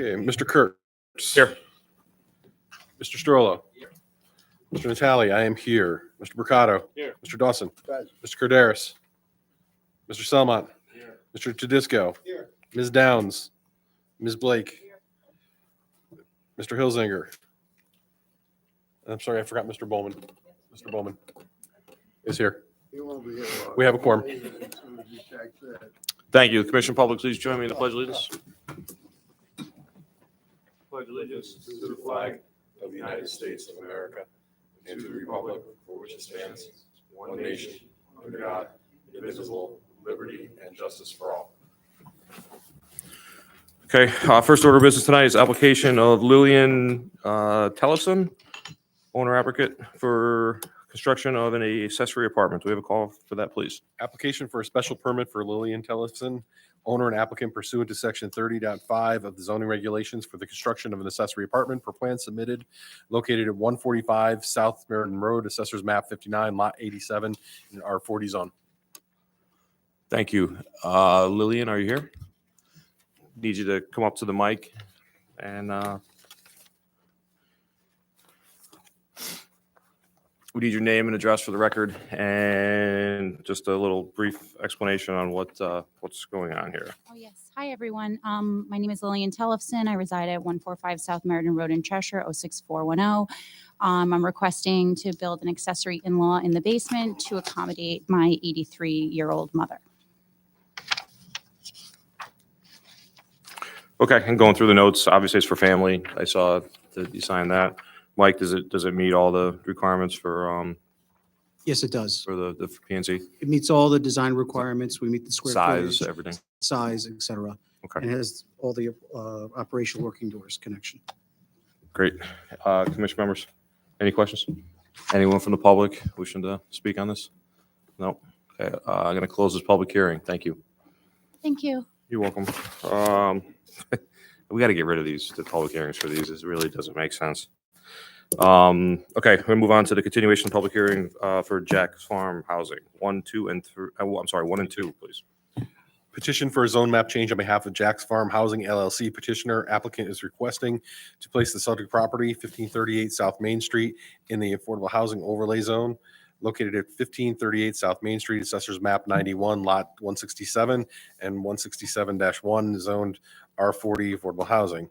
Okay, Mr. Kurtz. Here. Mr. Strollo. Here. Mr. Natale, I am here. Mr. Mercado. Here. Mr. Dawson. Present. Mr. Corderis. Mr. Selmont. Here. Mr. Tedisco. Here. Ms. Downs. Ms. Blake. Mr. Hilsinger. I'm sorry, I forgot Mr. Bowman. Mr. Bowman is here. He won't be here long. We have a quorum. As soon as you check that. Thank you. Commission Public, please join me in the Pledge of Allegiance. Pledge allegiance to the flag Of the United States of America and to the republic for which it stands, one nation, under God, indivisible, liberty and justice for all. Okay, first order of business tonight is application of Lillian Tellefson, owner applicant for construction of an accessory apartment. Do we have a call for that, please? Application for a special permit for Lillian Tellefson, owner and applicant pursuant to section 30.5 of the zoning regulations for the construction of an accessory apartment per plan submitted located at 145 South Meriden Road, Assessors Map 59, Lot 87 in R40 zone. Thank you. Lillian, are you here? Need you to come up to the mic and we need your name and address for the record and just a little brief explanation on what's going on here. Oh, yes. Hi, everyone. My name is Lillian Tellefson. I reside at 145 South Meriden Road in Cheshire, 06410. I'm requesting to build an accessory in-law in the basement to accommodate my 83-year-old mother. Okay, and going through the notes, obviously it's for family. I saw that you signed that. Mike, does it meet all the requirements for Yes, it does. the PNC It meets all the design requirements. We meet the square size, footage, everything? size, et cetera. Okay. And it has all the operational working doors connection. Great. Commission members, any questions? Anyone from the public wishing to speak on this? No? Okay, I'm going to close this public hearing. Thank you. Thank you. You're welcome. We got to get rid of the public hearings for these. It really doesn't make sense. Okay, we'll move on to the continuation of the public hearing for Jack's Farm Housing, 1, 2, and 3. I'm sorry, 1 and 2, please. Petition for a zone map change on behalf of Jack's Farm Housing LLC. Petitioner applicant is requesting to place the subject property, 1538 South Main Street, in the Affordable Housing Overlay Zone located at 1538 South Main Street, Assessors Map 91, Lot 167 and 167-1, zoned R40 Affordable Housing.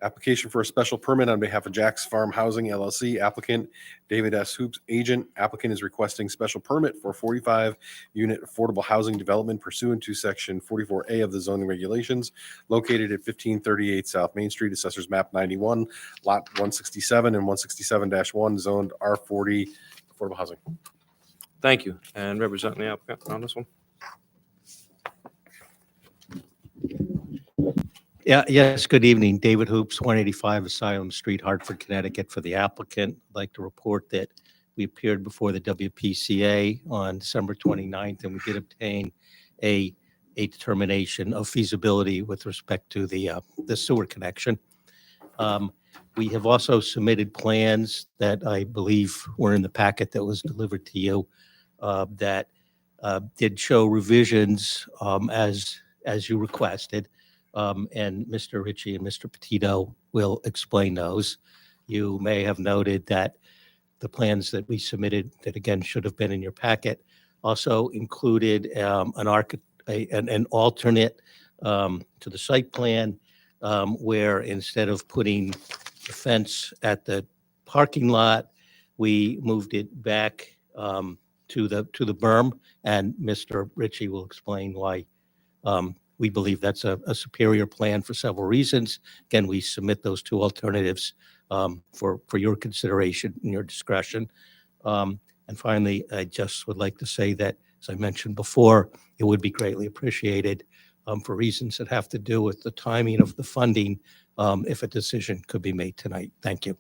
Application for a special permit on behalf of Jack's Farm Housing LLC. Applicant David S. Hoops, agent. Applicant is requesting special permit for 45-unit affordable housing development pursuant to section 44A of the zoning regulations located at 1538 South Main Street, Assessors Map 91, Lot 167 and 167-1, zoned R40 affordable housing. Thank you. And representing the applicant on this one? Yeah, yes, good evening. David Hoops, 185 Asylum Street, Hartford, Connecticut, for the applicant. I'd like to report that we appeared before the WPCA on December 29th, and we did obtain a determination of feasibility with respect to the sewer connection. We have also submitted plans that I believe were in the packet that was delivered to you that did show revisions as you requested. And Mr. Ritchie and Mr. Petito will explain those. You may have noted that the plans that we submitted, that again should have been in your packet, also included an alternate to the site plan where instead of putting the fence at the parking lot, we moved it back to the berm, and Mr. Ritchie will explain why we believe that's a superior plan for several reasons. Again, we submit those two alternatives for your consideration and your discretion. And finally, I just would like to say that, as I mentioned before, it would be greatly appreciated for reasons that have to do with the timing of the funding if a decision could be made tonight. Thank you.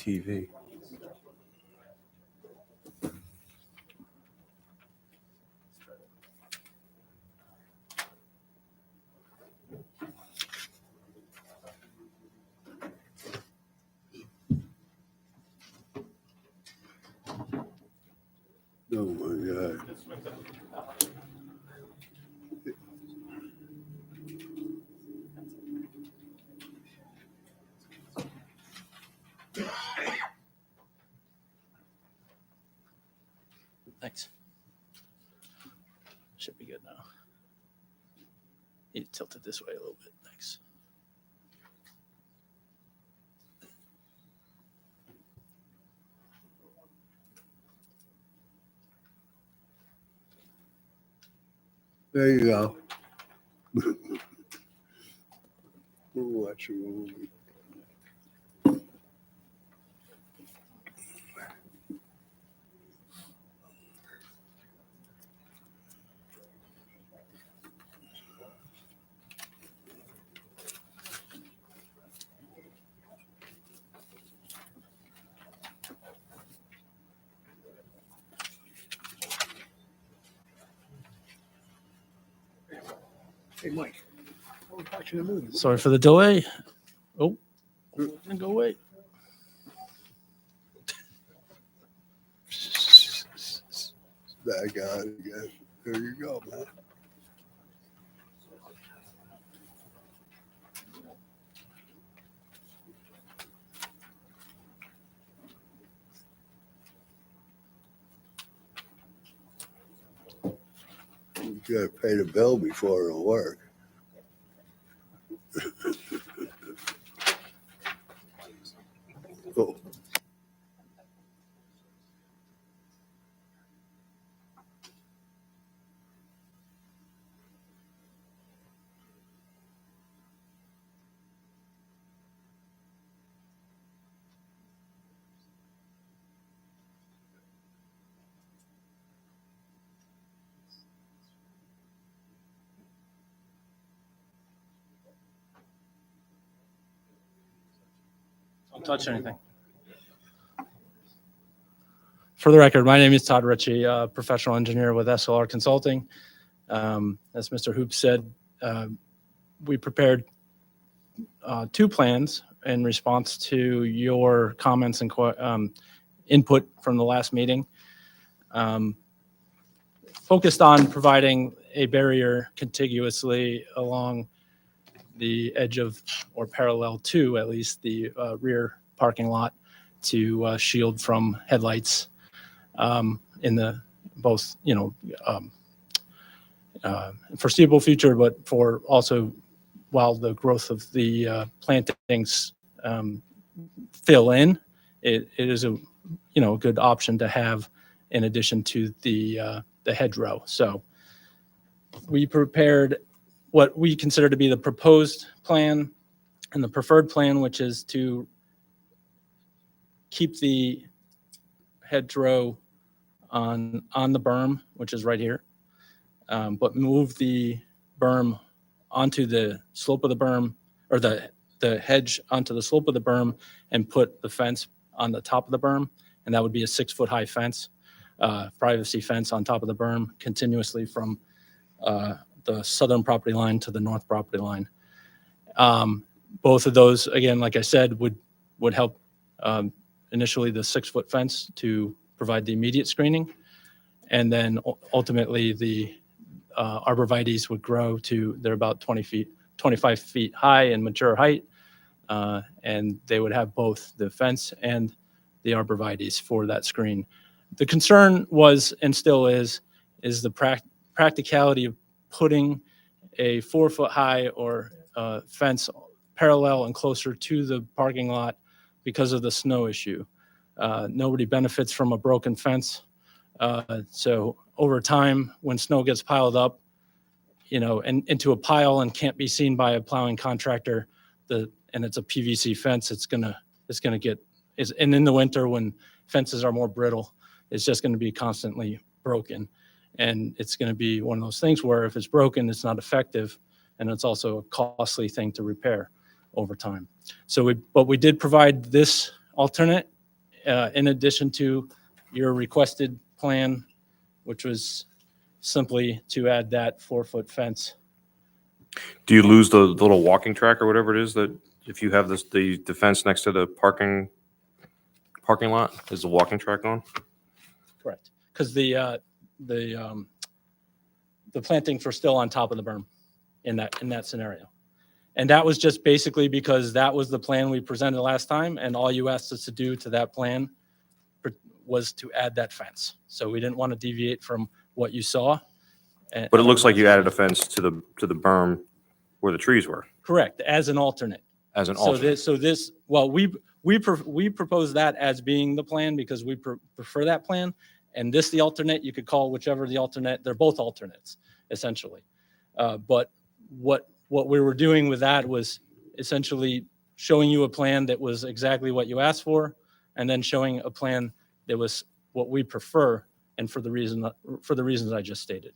TV. Oh, my God. Thanks. Should be good now. Need to tilt it this way a little bit. Thanks. There you go. We'll watch a movie. Hey, Mike, we're watching a movie. Sorry for the delay. Oh, didn't go away. Back on again. There you go, man. You gotta pay the bill before it'll work. Oh. Don't touch anything. For the record, my name is Todd Ritchie, professional engineer with SLR Consulting. As Mr. Hoop said, we prepared two plans in response to your comments and input from the last meeting. Focused on providing a barrier contiguously along the edge of, or parallel to at least, the rear parking lot to shield from headlights in the both, foreseeable future, but for also while the growth of the plantings fill in, it is a good option to have in addition to the hedgerow. So we prepared what we consider to be the proposed plan and the preferred plan, which is to keep the hedgerow on the berm, which is right here, but move the berm onto the slope of the berm, or the hedge onto the slope of the berm, and put the fence on the top of the berm. And that would be a 6-foot high fence, privacy fence on top of the berm, continuously from the southern property line to the north property line. Both of those, again, like I said, would help initially the 6-foot fence to provide the immediate screening. And then ultimately the arborvitaes would grow to, they're about 25 feet high in mature height. And they would have both the fence and the arborvitaes for that screen. The concern was, and still is the practicality of putting a 4-foot high or fence parallel and closer to the parking lot because of the snow issue. Nobody benefits from a broken fence. So over time, when snow gets piled up, and into a pile and can't be seen by a plowing contractor, and it's a PVC fence, it's gonna get, and in the winter when fences are more brittle, it's just gonna be constantly broken. And it's gonna be one of those things where if it's broken, it's not effective, and it's also a costly thing to repair over time. So we did provide this alternate in addition to your requested plan, which was simply to add that 4-foot fence. Do you lose the little walking track or whatever it is that if you have this, the fence next to the parking lot, is the walking track on? Correct. Because the plantings were still on top of the berm in that scenario. And that was just basically because that was the plan we presented last time, and all you asked us to do to that plan was to add that fence. So we didn't want to deviate from what you saw. But it looks like you added a fence to the berm where the trees were Correct, as an alternate. as an So alternate. this, well, we propose that as being the plan because we prefer that plan. And this, the alternate, you could call whichever the alternate, they're both alternates, essentially. But what we were doing with that was essentially showing you a plan that was exactly what you asked for, and then showing a plan that was what we prefer, and for the reasons I just stated.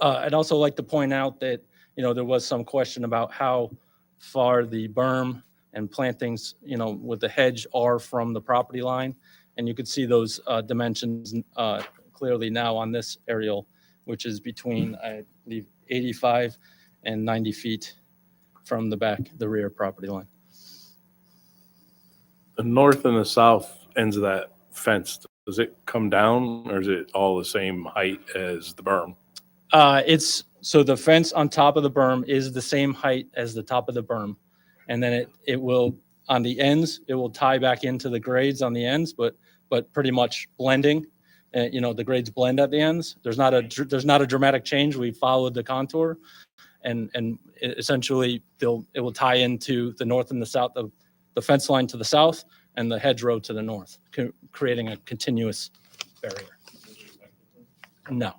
I'd also like to point out that, there was some question about how far the berm and plantings, with the hedge are from the property line. And you could see those dimensions clearly now on this aerial, which is between, I believe, 85 and 90 feet from the rear property line. The north and the south ends of that fence, does it come down or is it all the same height as the berm? So the fence on top of the berm is the same height as the top of the berm. And then it will, on the ends, it will tie back into the grades on the ends, but pretty much blending. The grades blend at the ends. There's not a dramatic change. We followed the contour, and essentially it will tie into the north and the south of the fence line to the south and the hedgerow to the north, creating a continuous barrier. No,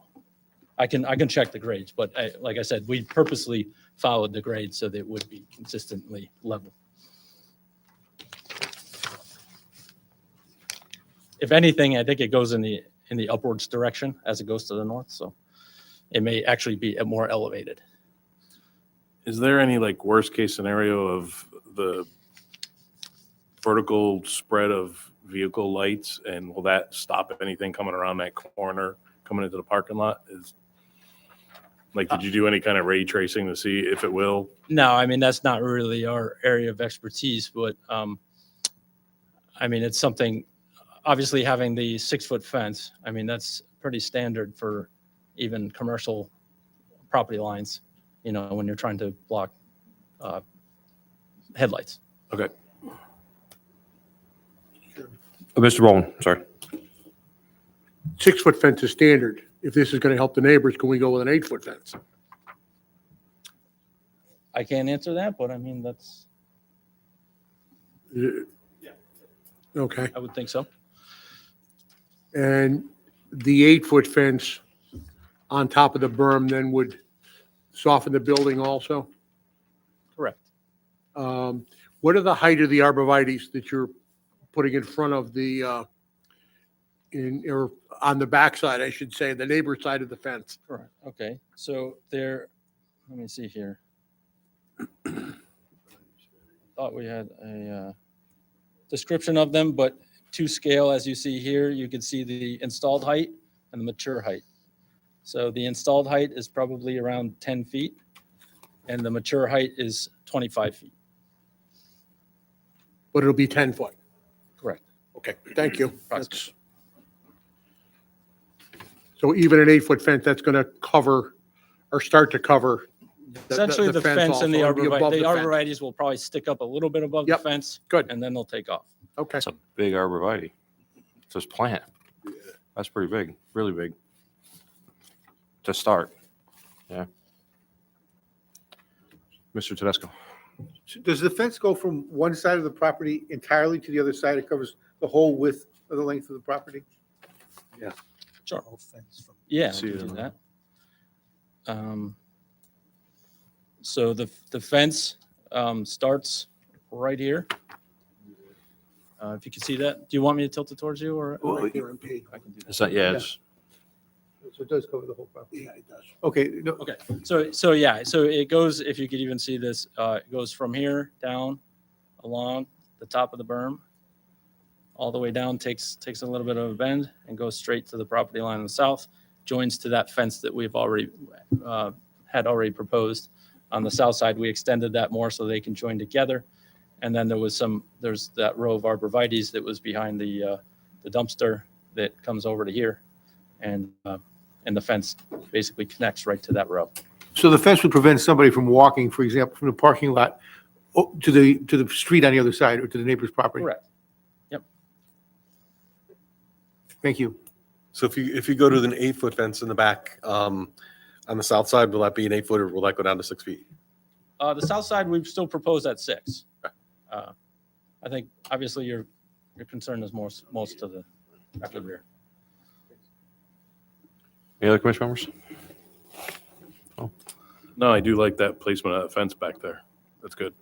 I can check the grades, but like I said, we purposely followed the grades so that it would be consistently level. If anything, I think it goes in the upwards direction as it goes to the north, so it may actually be more elevated. Is there any like worst case scenario of the vertical spread of vehicle lights, and will that stop anything coming around that corner, coming into the parking lot? Did you do any kind of ray tracing to see if it will? No, I mean, that's not really our area of expertise, but it's something, obviously having the 6-foot fence, that's pretty standard for even commercial property lines, when you're trying to block headlights. Okay. Mr. Bowman, sorry. 6-foot fence is standard. If this is going to help the neighbors, can we go with an 8-foot fence? I can't answer that, but that's, Okay. I would think so. And the 8-foot fence on top of the berm then would soften the building also? Correct. What are the height of the arborvitaes that you're putting in front of or on the backside, I should say, the neighbor side of the fence? Correct. Okay. So let me see here. Thought we had a description of them, but to scale, as you see here, you can see the installed height and the mature height. So the installed height is probably around 10 feet and the mature height is 25 feet. But it'll be 10-foot. Correct. Okay, thank you. Approximately. So even an 8-foot fence, that's going to cover or start to cover Essentially, the fence and the also, it'll be above arborvitae, the fence. arborvitaes will probably stick up a little bit above the Yep. fence. Good. And then they'll take off. Okay. That's a big arborvitae. It's this plant. That's pretty big, really big. To start. Yeah. Mr. Tedesco. Does the fence go from one side of the property entirely to the other side? It covers the whole width of the length of the property? Sure. Whole fence from- Yeah, See we can it do on that. So the fence starts right here. If you can see that, do you want me to tilt it towards you or? Right there on page. I can do that. It's not, yeah, it's, So it does cover the whole property? Yeah, it does. Okay, no, Okay, so yeah, so it goes, if you could even see this, it goes from here down along the top of the berm, all the way down, takes a little bit of a bend and goes straight to the property line on the south, joins to that fence that we've already, had already proposed. On the south side, we extended that more so they can join together. And then there's that row of arborvitaes that was behind the dumpster that comes over to here. And the fence basically connects right to that row. So the fence would prevent somebody from walking, for example, from the parking lot to the street on the other side or to the neighbor's property? Correct. Thank you. So if you go to an 8-foot fence in the back, on the south side, will that be an 8-foot or will that go down to 6 feet? The south side, we've still proposed at 6. I think obviously your concern is most to the after the rear. Any other commission members? No, I do like that placement of that fence back there. That's good.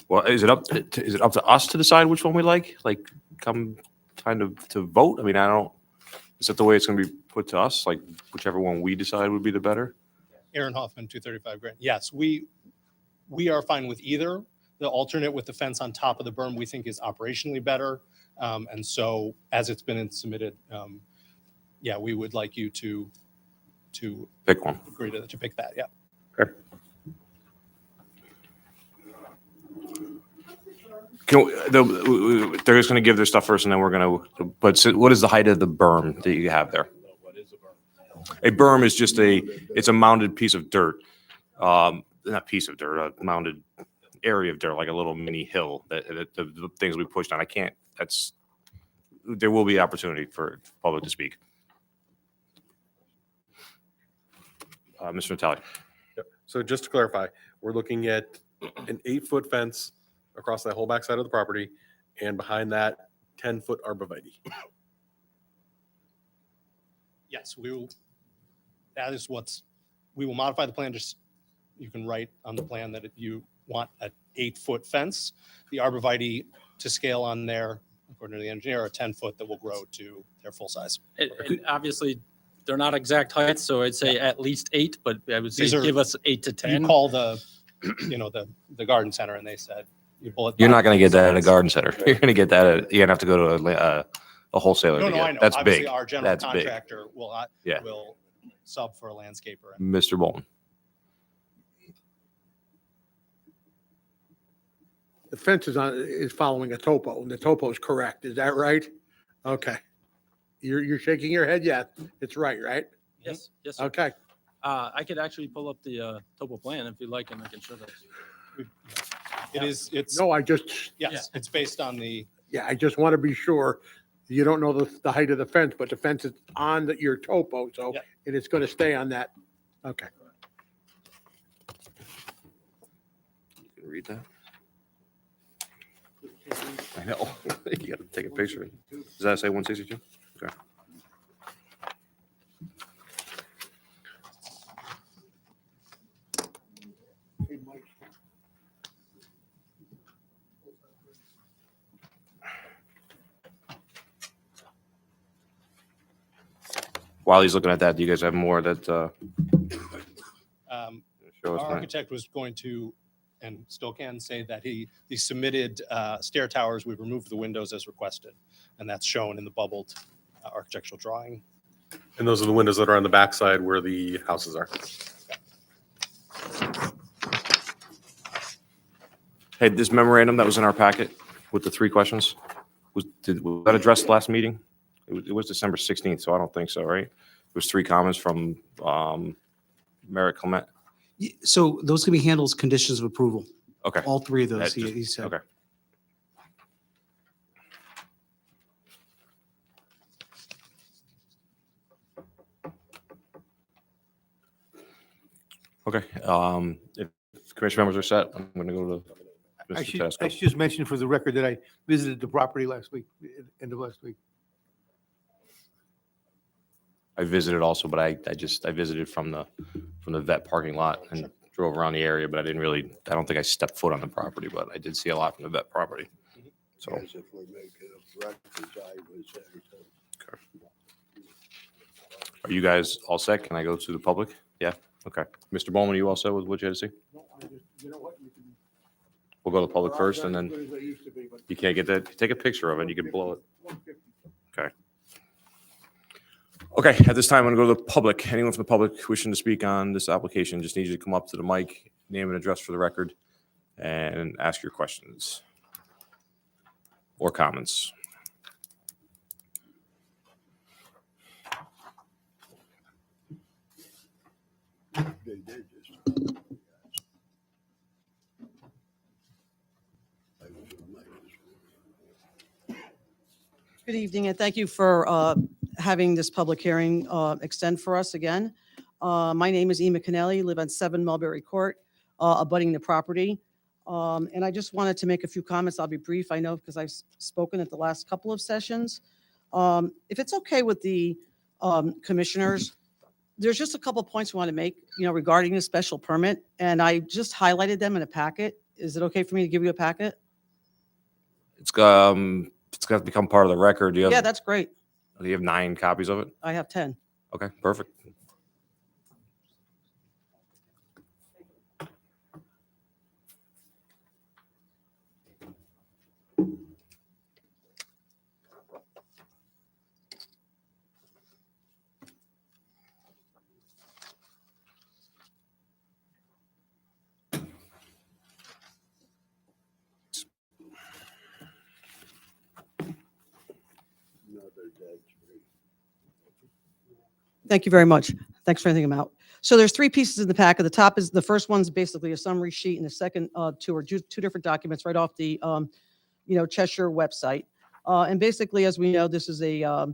Well, is it up to us to decide which one we like? Like, come kind of to vote? I mean, I don't, is that the way it's going to be put to us? Like, whichever one we decide would be the better? Aaron Hoffman, 235 Grant. Yes, we are fine with either. The alternate with the fence on top of the berm, we think is operationally better. And so as it's been submitted, yeah, we would like you to Pick one. agree to pick that, yeah. Okay. They're just going to give their stuff first and then we're going to, but so what is the height of the berm that you have there? What is a berm? A berm is just it's a mounded piece of dirt. Not piece of dirt, a mounded area of dirt, like a little mini hill that the things we pushed on. There will be opportunity for public to speak. Mr. Natale. So just to clarify, we're looking at an 8-foot fence across that whole backside of the property, and behind that, 10-foot arborvitae. Yes, we will modify the plan. Just, you can write on the plan that if you want an 8-foot fence, the arborvitae to scale on there, according to the engineer, are 10-foot that will grow to their full size. And obviously, they're not exact heights, so I'd say at least 8, but I would say These are- give us 8 to 10. You call the garden center and they said, You're not going to get that at a garden center. You're going to get that you're going to have to go to a wholesaler No, to no, get I it. know. That's Obviously, big. our general That's big. contractor will Yeah. will sub for a landscaper. Mr. Bolton. The fence is following a topo, and the topo is correct. Is that right? Okay. You're shaking your head? Yeah, it's right, right? Yes, yes. Sir. Okay. I could actually pull up the topo plan if you'd like, and I can show that. It's No, yes, it's based on the I just want to be sure. You don't know the height of the fence, but the fence is on your topo, so, Yeah. and it's going to stay on that. Okay. You can read that. I know. You got to take a picture. Does that say 162? Okay. While he's looking at that, do you guys have more that show our us? tonight? architect was going to, and still can say that he submitted stair towers. We've removed the windows as requested, and that's shown in the bubbled architectural drawing. And those are the windows that are on the backside where the houses are. Hey, this memorandum that was in our packet with the 3 questions, was that addressed last meeting? It was December 16th, so I don't think so, right? It was 3 comments from Merrick Clement. So those can be handled as conditions of approval. Okay, All 3 of those, That just- he said. okay. Okay, if commission members are set, I'm going to go to I Mr. should Tasco. just mention for the record that I visited the property last week, end of last week. I visited also, but I visited from the vet parking lot and drove around the area, but I don't think I stepped foot on the property, but I did see a lot from the vet property. So, are you guys all set? Can I go to the public? Yeah, okay. Mr. Bowman, are you all set with what you had to say? You know what? We'll go to public first, and then you can't get that. Take a picture of it. You can blow it. Okay. Okay, at this time, I'm going to go to the public. Anyone from the public wishing to speak on this application, just need you to come up to the mic, name and address for the record, and ask your questions or comments. Good evening, and thank you for having this public hearing extend for us again. My name is Ema Kennelly, live on 7 Mulberry Court, abutting the property. And I just wanted to make a few comments. I'll be brief, I know, because I've spoken at the last couple of sessions. If it's okay with the commissioners, there's just a couple of points we want to make, regarding the special permit, and I just highlighted them in a packet. Is it okay for me to give you a packet? It's got to become part of the record. Yeah, that's great. Do you have 9 copies of it? I have 10. Okay, perfect. Thank you very much. Thanks for anything them out. So there's 3 pieces in the pack. At the top is the first one's basically a summary sheet, and the second 2 are two different documents right off the Cheshire website. And basically, as we know, this is I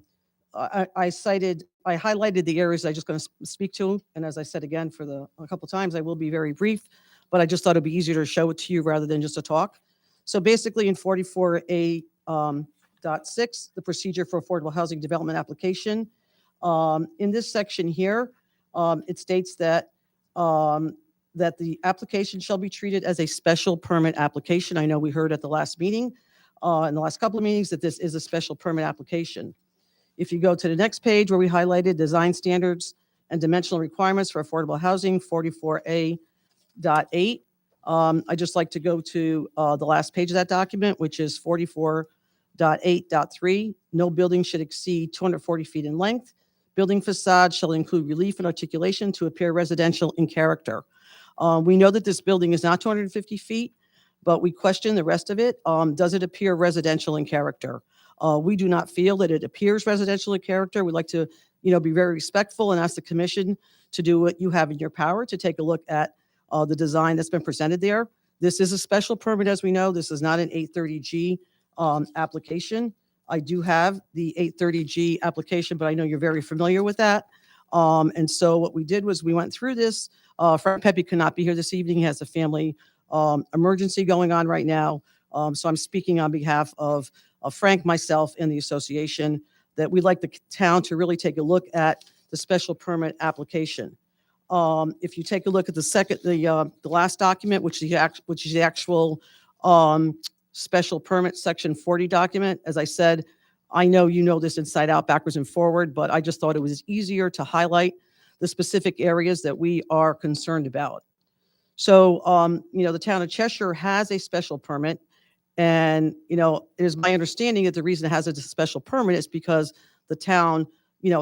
highlighted the areas I'm just going to speak to, and as I said again a couple times, I will be very brief, but I just thought it'd be easier to show it to you rather than just to talk. So basically, in 44A .6, the procedure for affordable housing development application. In this section here, it states that that the application shall be treated as a special permit application. I know we heard at the last meeting, in the last couple of meetings, that this is a special permit application. If you go to the next page where we highlighted design standards and dimensional requirements for affordable housing, 44A.8, I just like to go to the last page of that document, which is 44.8.3. No building should exceed 240 feet in length. Building facade shall include relief and articulation to appear residential in character. We know that this building is not 250 feet, but we question the rest of it. Does it appear residential in character? We do not feel that it appears residential in character. We'd like to, be very respectful and ask the commission to do what you have in your power to take a look at the design that's been presented there. This is a special permit, as we know. This is not an 830G application. I do have the 830G application, but I know you're very familiar with that. And so what we did was we went through this. Frank Pepe could not be here this evening. He has a family emergency going on right now. So I'm speaking on behalf of Frank, myself, and the association that we'd like the town to really take a look at the special permit application. If you take a look at the last document, which is the actual special permit section 40 document. As I said, I know you know this inside out, backwards and forward, but I just thought it was easier to highlight the specific areas that we are concerned about. So, the town of Cheshire has a special permit, and, it is my understanding that the reason it has a special permit is because the town,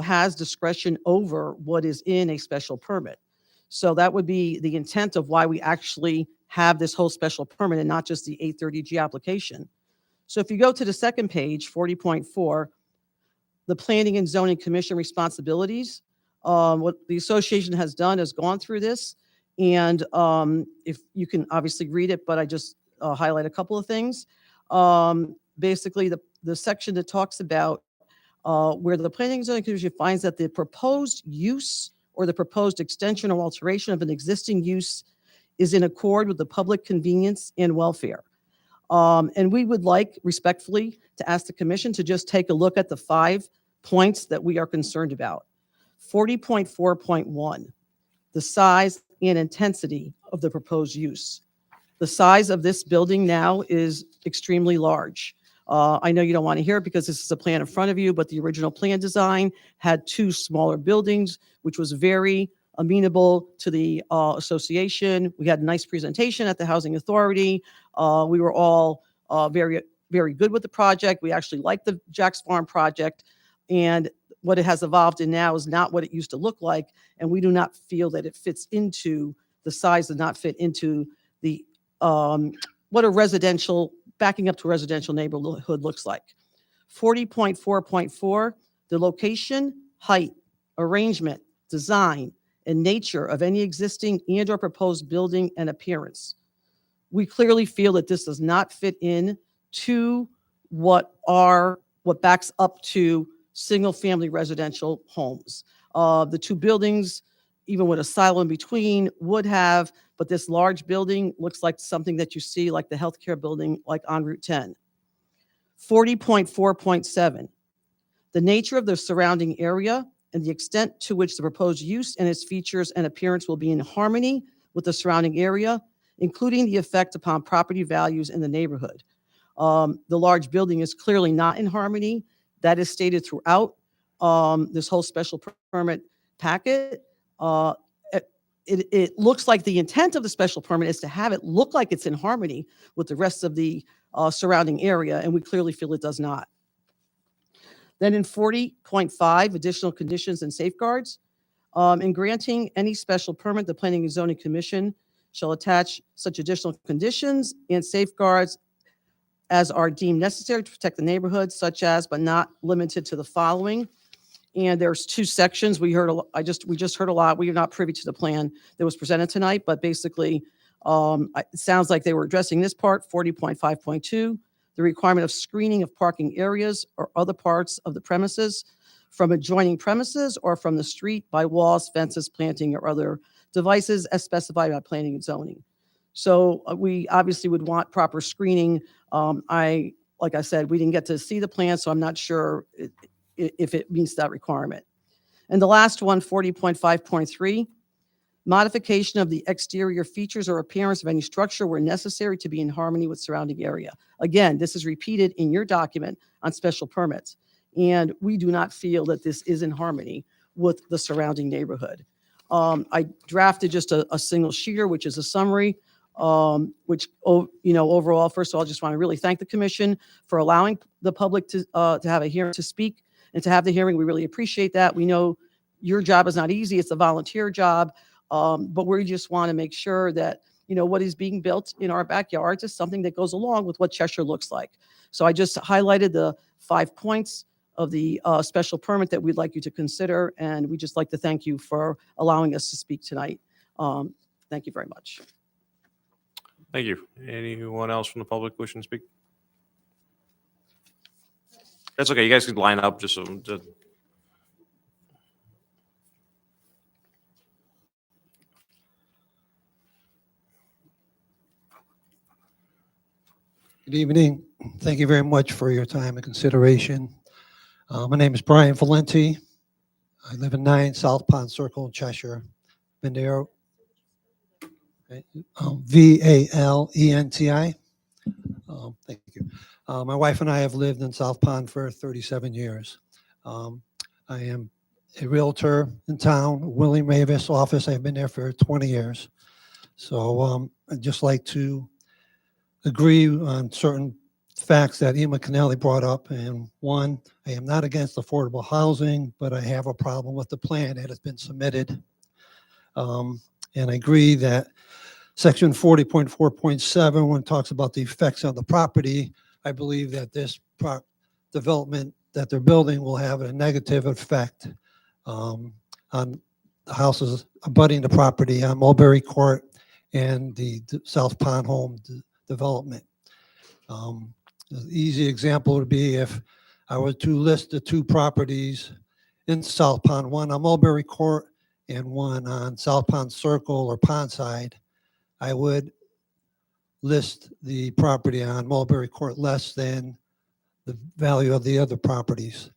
has discretion over what is in a special permit. So that would be the intent of why we actually have this whole special permit and not just the 830G application. So if you go to the second page, 40.4, the Planning and Zoning Commission responsibilities, what the association has done is gone through this. And if you can obviously read it, but I just highlight a couple of things. Basically, the section that talks about where the Planning and Zoning Commission finds that the proposed use or the proposed extension or alteration of an existing use is in accord with the public convenience and welfare. And we would like respectfully to ask the commission to just take a look at the 5 points that we are concerned about. 40.4.1, the size and intensity of the proposed use. The size of this building now is extremely large. I know you don't want to hear it because this is a plan in front of you, but the original plan design had 2 smaller buildings, which was very amenable to the association. We had a nice presentation at the Housing Authority. We were all very, very good with the project. We actually liked the Jack's Farm project. And what it has evolved in now is not what it used to look like. And we do not feel that it fits into, the size does not fit into the, what a residential, backing up to a residential neighborhood looks like. 40.4.4, the location, height, arrangement, design, and nature of any existing and/or proposed building and appearance. We clearly feel that this does not fit in to what backs up to single-family residential homes. The two buildings, even with a silo in between, would have, but this large building looks like something that you see like the healthcare building like on Route 10. 40.4.7, the nature of the surrounding area and the extent to which the proposed use and its features and appearance will be in harmony with the surrounding area, including the effect upon property values in the neighborhood. The large building is clearly not in harmony. That is stated throughout this whole special permit packet. It looks like the intent of the special permit is to have it look like it's in harmony with the rest of the surrounding area, and we clearly feel it does not. Then in 40.5, additional conditions and safeguards. In granting any special permit, the Planning and Zoning Commission shall attach such additional conditions and safeguards as are deemed necessary to protect the neighborhood, such as, but not limited to the following. And there's two sections. We just heard a lot. We are not privy to the plan that was presented tonight, but basically, it sounds like they were addressing this part, 40.5.2, the requirement of screening of parking areas or other parts of the premises from adjoining premises or from the street by walls, fences, planting, or other devices as specified by planning and zoning. So we obviously would want proper screening. Like I said, we didn't get to see the plan, so I'm not sure if it meets that requirement. And the last one, 40.5.3, modification of the exterior features or appearance of any structure where necessary to be in harmony with surrounding area. Again, this is repeated in your document on special permits, and we do not feel that this is in harmony with the surrounding neighborhood. I drafted just a single sheeter, which is a summary, which, overall, first of all, I just want to really thank the commission for allowing the public to have a hearing, to speak and to have the hearing. We really appreciate that. We know your job is not easy. It's a volunteer job. But we just want to make sure that, what is being built in our backyards is something that goes along with what Cheshire looks like. So I just highlighted the 5 points of the special permit that we'd like you to consider. And we'd just like to thank you for allowing us to speak tonight. Thank you very much. Thank you. Anyone else from the public wishing to speak? That's okay. You guys can line up just so. Good evening. Thank you very much for your time and consideration. My name is Brian Valenti. I live in 9 South Pond Circle in Cheshire. Been there. Valenti. Thank you. My wife and I have lived in South Pond for 37 years. I am a realtor in town, William Mavis office. I've been there for 20 years. So I'd just like to agree on certain facts that Emma Kennelly brought up. And one, I am not against affordable housing, but I have a problem with the plan that has been submitted. And I agree that Section 40.4.7, when it talks about the effects on the property, I believe that this development that they're building will have a negative effect on the houses abutting the property on Mulberry Court and the South Pond Home development. An easy example would be if I were to list the 2 properties in South Pond, one on Mulberry Court and one on South Pond Circle or Pondside. I would list the property on Mulberry Court less than the value of the other properties.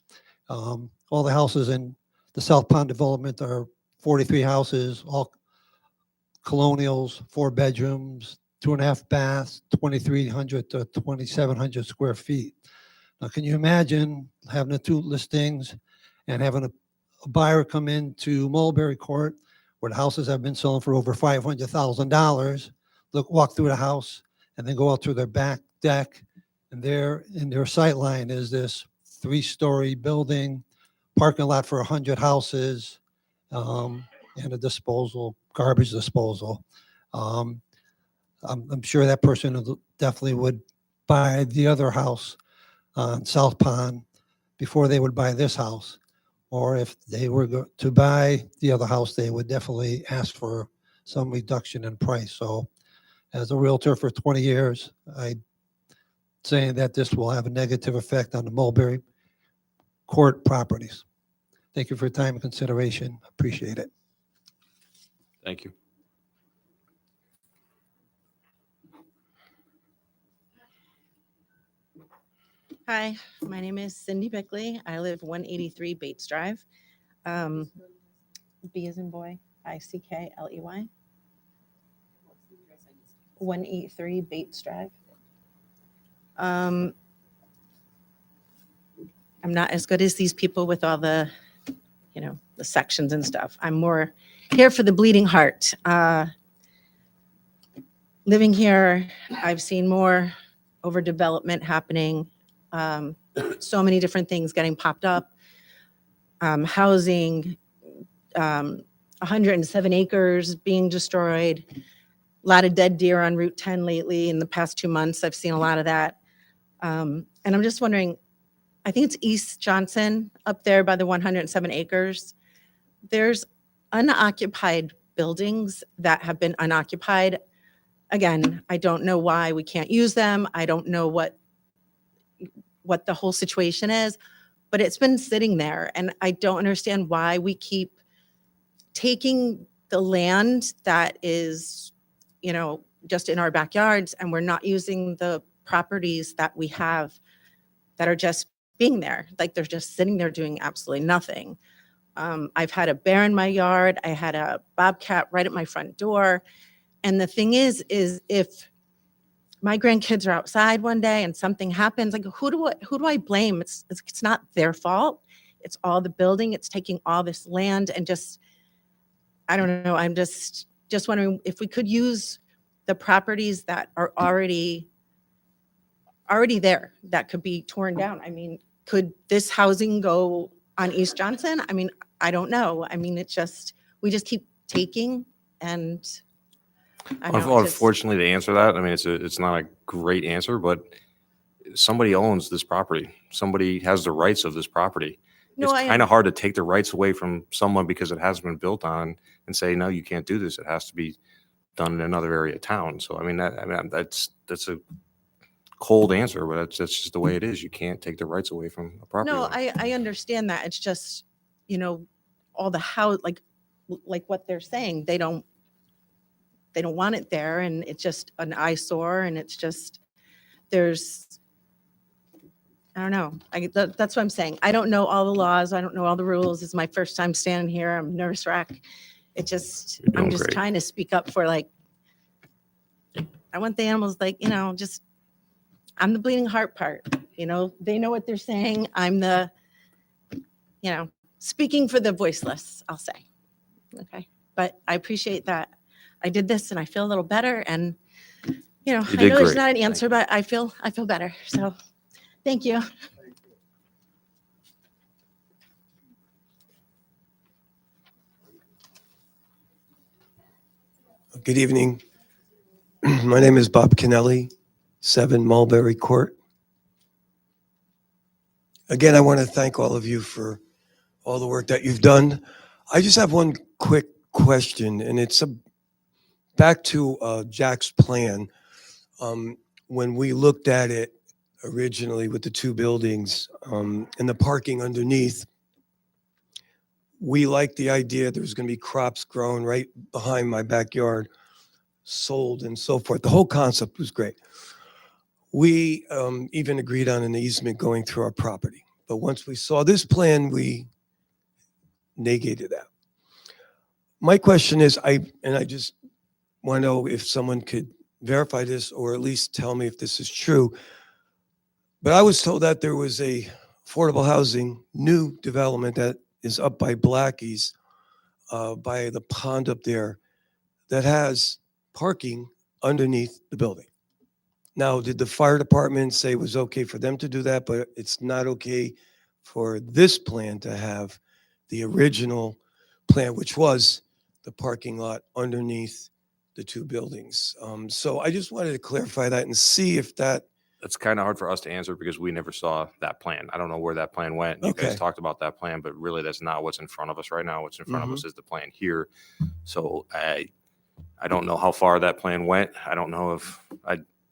All the houses in the South Pond development are 43 houses, all colonials, 4 bedrooms, 2.5 baths, 2,300 to 2,700 square feet. Now, can you imagine having the 2 listings and having a buyer come into Mulberry Court where the houses have been selling for over $500,000. Walk through the house and then go out to their back deck. And there in their sight line is this 3-story building, parking lot for 100 houses, and a garbage disposal. I'm sure that person definitely would buy the other house on South Pond before they would buy this house. Or if they were to buy the other house, they would definitely ask for some reduction in price. So as a realtor for 20 years, I'm saying that this will have a negative effect on the Mulberry Court properties. Thank you for your time and consideration. Appreciate it. Thank you. Hi, my name is Cindy Bickley. I live 183 Bates Drive. B as in boy, Ickley. 183 Bates Drive. I'm not as good as these people with all the, the sections and stuff. I'm more here for the bleeding heart. Living here, I've seen more overdevelopment happening. So many different things getting popped up. Housing, 107 acres being destroyed. A lot of dead deer on Route 10 lately. In the past 2 months, I've seen a lot of that. And I'm just wondering, I think it's East Johnson up there by the 107 acres. There's unoccupied buildings that have been unoccupied. Again, I don't know why we can't use them. I don't know what the whole situation is, but it's been sitting there. And I don't understand why we keep taking the land that is, just in our backyards, and we're not using the properties that we have that are just being there. Like they're just sitting there doing absolutely nothing. I've had a bear in my yard. I had a bobcat right at my front door. And the thing is if my grandkids are outside one day and something happens, like who do I blame? It's not their fault. It's all the building. It's taking all this land and just, I don't know. I'm just wondering if we could use the properties that are already there that could be torn down. I mean, could this housing go on East Johnson? I mean, I don't know. I mean, we just keep taking and I know, Unfortunately, to answer that, I mean, it's not a great answer, but somebody owns this property. Somebody has the rights of this property. No, It's kind of hard to take the rights away from someone because it hasn't been built on and say, no, you can't do this. It has to be done in another area of town. So, I mean, that's a cold answer, but that's just the way it is. You can't take the rights away from a property. No, owner. I understand that. It's just, all the house, like what they're saying, they don't want it there, and it's just an eyesore, and it's just, I don't know. That's what I'm saying. I don't know all the laws. I don't know all the rules. It's my first time standing here. I'm a nervous wreck. I'm just great. trying to speak up for I want the animals, I'm the bleeding heart part, they know what they're saying. I'm the, speaking for the voiceless, I'll say. Okay. But I appreciate that I did this and I feel a little better. And, I know there's great. not an answer, but I feel better. So thank you. Good evening. My name is Bob Kennelly, 7 Mulberry Court. Again, I want to thank all of you for all the work that you've done. I just have one quick question, and it's back to Jack's plan. When we looked at it originally with the 2 buildings and the parking underneath, we liked the idea there was going to be crops grown right behind my backyard, sold and so forth. The whole concept was great. We even agreed on an easement going through our property. But once we saw this plan, we negated that. My question is, I just want to know if someone could verify this or at least tell me if this is true. But I was told that there was a affordable housing new development that is up by Blackie's by the pond up there that has parking underneath the building. Now, did the fire department say it was okay for them to do that, but it's not okay for this plan to have the original plan, which was the parking lot underneath the two buildings? So I just wanted to clarify that and see if that, That's kind of hard for us to answer because we never saw that plan. I don't know where that plan went. You guys Okay. talked about that plan, but really that's not what's in front of us right now. What's in front of us is the plan here. So I don't know how far that plan went. I don't know if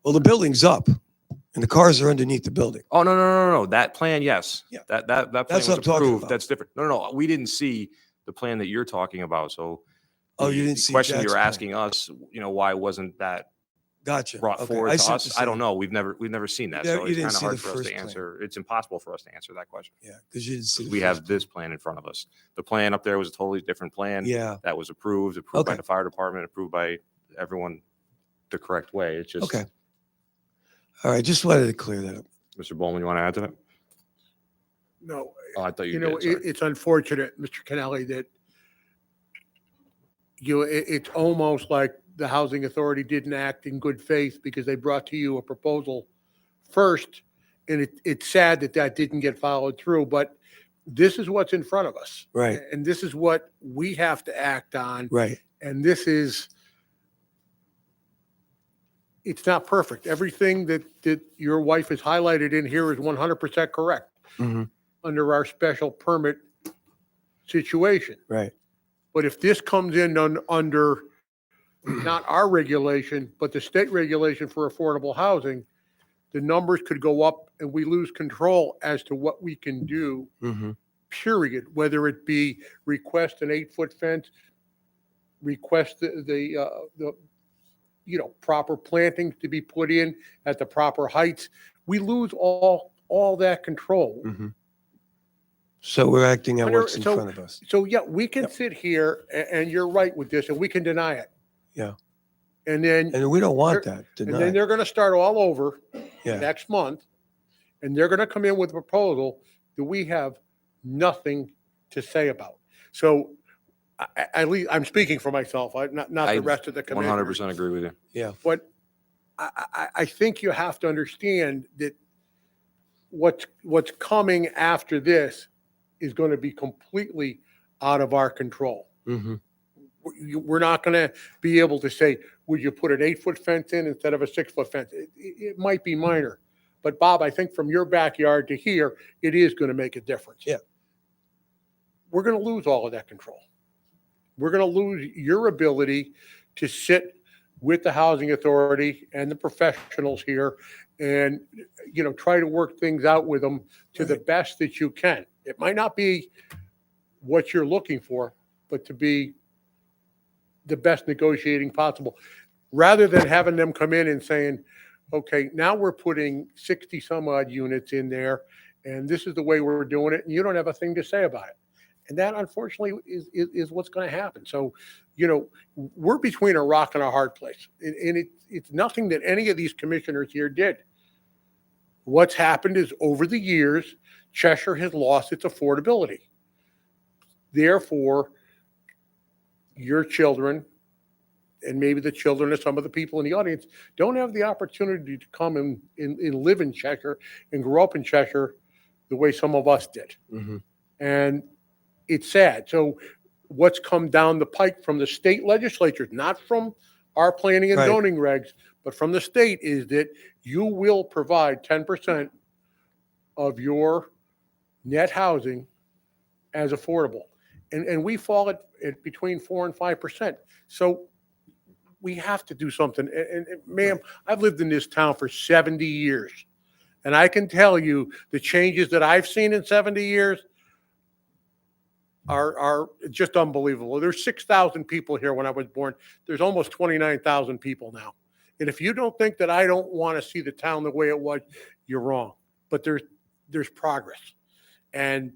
well, the building's up and the cars are underneath the building. oh, no. That plan, yes. Yeah. That plan That's was what I'm talking approved. about. That's different. No. We didn't see the plan that you're talking about. So Oh, you the didn't see question Jack's you're plan. asking us, why wasn't that Gotcha. brought Okay, forward I to see what us? you're I don't saying. know. We've never seen that. Yeah, So you it's didn't kind of see hard the for us first to plan. answer. It's impossible for us to answer that question. Yeah, because you didn't see. the We have first this plan in front of us. The plan up there was a totally different plan. plan. Yeah. That was approved by Okay. the fire department, approved by everyone the correct way. It's just, Okay. All right. Just wanted to clear that up. Mr. Bowman, you want to add to that? No, Oh, I thought you you know, did. Sorry. it's unfortunate, Mr. Kennelly, that it's almost like the housing authority didn't act in good faith because they brought to you a proposal first. And it's sad that that didn't get followed through, but this is what's in front of us. Right. And this is what we have to act on. Right. And this is, it's not perfect. Everything that your wife has highlighted in here is 100% correct Mhm. under our special permit situation. Right. But if this comes in under not our regulation, but the state regulation for affordable housing, the numbers could go up and we lose control as to what we can do, Mm-hmm. period, whether it be request an 8-foot fence, request the proper plantings to be put in at the proper heights. We lose all that control. Mm-hmm. So we're acting on Under- what's in so- front of us. So yeah, we can sit here and you're right with this and we can deny it. Yeah. And then, And we don't want They're- that and then denied. they're going to start all over Yeah. next month. And they're going to come in with a proposal that we have nothing to say about. So at least I'm speaking for myself, not I the rest of the committee. 100% agree with you. Yeah. But I think you have to understand that what's coming after this is going to be completely out of our control. Mm-hmm. We're not going to be able to say, would you put an 8-foot fence in instead of a 6-foot fence? It might be minor. But Bob, I think from your backyard to here, it is going to make a difference. Yeah. We're going to lose all of that control. We're going to lose your ability to sit with the housing authority and the professionals here and, try to work things out with them to the best that you can. It might not be what you're looking for, but to be the best negotiating possible, rather than having them come in and saying, okay, now we're putting 60 some odd units in there and this is the way we're doing it. And you don't have a thing to say about it. And that unfortunately is what's going to happen. So, we're between a rock and a hard place. And it's nothing that any of these commissioners here did. What's happened is over the years, Cheshire has lost its affordability. Therefore, your children and maybe the children of some of the people in the audience don't have the opportunity to come and live in Cheshire and grow up in Cheshire the way some of us did. Mm-hmm. And it's sad. So what's come down the pike from the state legislatures, not from our planning and Right. zoning regs, but from the state, is that you will provide 10% of your net housing as affordable. And we fall at between 4 and 5%. So we have to do something. And ma'am, I've lived in this town for 70 years. And I can tell you the changes that I've seen in 70 years are just unbelievable. There's 6,000 people here when I was born. There's almost 29,000 people now. And if you don't think that I don't want to see the town the way it was, you're wrong. But there's progress. And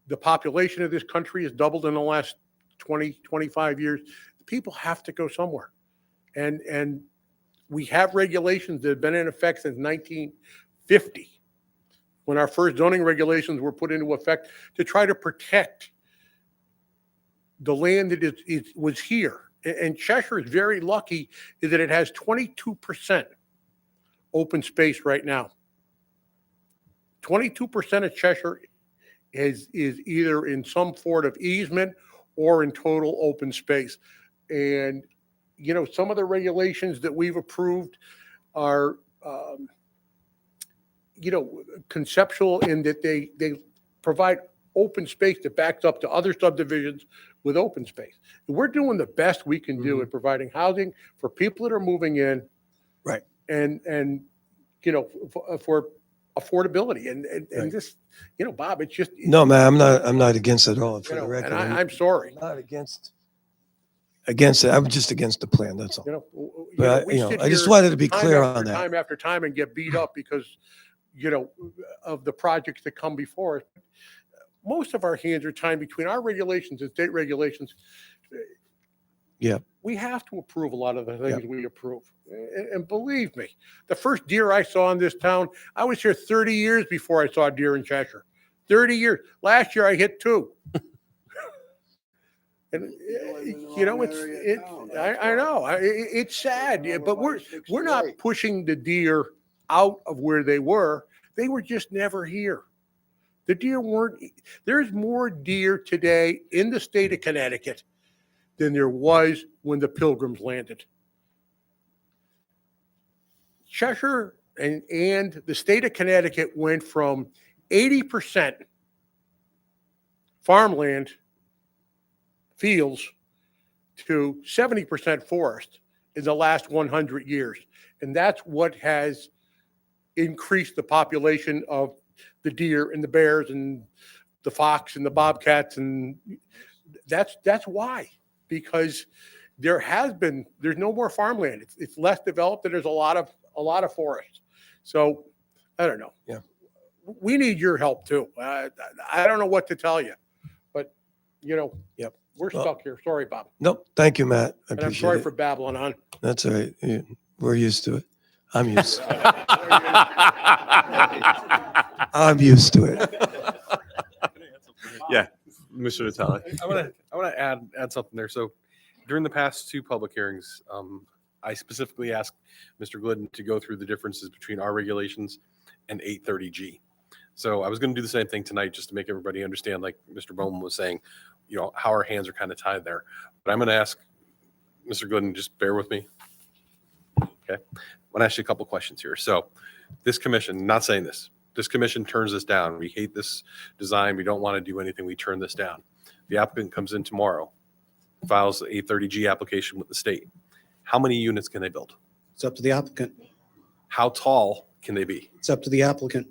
the population of this country has doubled in the last 20, 25 years. People have to go somewhere. And we have regulations that have been in effect since 1950, when our first zoning regulations were put into effect to try to protect the land that was here. And Cheshire is very lucky is that it has 22% open space right now. 22% of Cheshire is either in some sort of easement or in total open space. And, you know, some of the regulations that we've approved are, you know, conceptual in that they provide open space that backs up to other subdivisions with open space. We're doing the best we can do at providing housing for people that are moving in. Right. And you know, for affordability and Right. this, you know, Bob, it's just. No, man, I'm not against it at all. For You the know, record, and I'm sorry. I'm not against it. I'm just against the plan. That's all. You know, But, we you know, sit I just here wanted to be time clear after on that. Time after time and get beat up because, you know, of the projects that come before us. Most of our hands are tied between our regulations and state regulations. Yeah. We have to approve a lot of the things we approve. And believe me, the first deer I saw in this town, I was here 30 years before I saw deer in Cheshire. 30 years. Last year I hit 2. And you know, I know it's sad, but we're not pushing the deer out of where they were. They were just never here. The deer weren't. There's more deer today in the state of Connecticut than there was when the Pilgrims landed. Cheshire and the state of Connecticut went from 80% farmland fields to 70% forest in the last 100 years. And that's what has increased the population of the deer and the bears and the fox and the bobcats. And that's why, because there's no more farmland. It's less developed and there's a lot of forest. So I don't know. Yeah. We need your help too. I don't know what to tell you, but you know, Yep. We're Well, stuck here. Sorry, Bob. Nope. Thank you, Matt. I And I'm appreciate sorry it. for babbling on. That's all right. Yeah, we're used to it. I'm used. I'm used to it. Yeah, Mr. Natale. I want to add something there. So during the past 2 public hearings, I specifically asked Mr. Glidden to go through the differences between our regulations and 830G. So I was going to do the same thing tonight just to make everybody understand, like Mr. Bowman was saying, you know, how our hands are kind of tied there. But I'm going to ask Mr. Glidden, just bear with me. Okay. I want to ask you a couple questions here. So this commission, not saying this commission turns this down. We hate this design. We don't want to do anything. We turn this down. The applicant comes in tomorrow, files the 830G application with the state. How many units can they build? It's up to the applicant. How tall can they be? It's up to the applicant.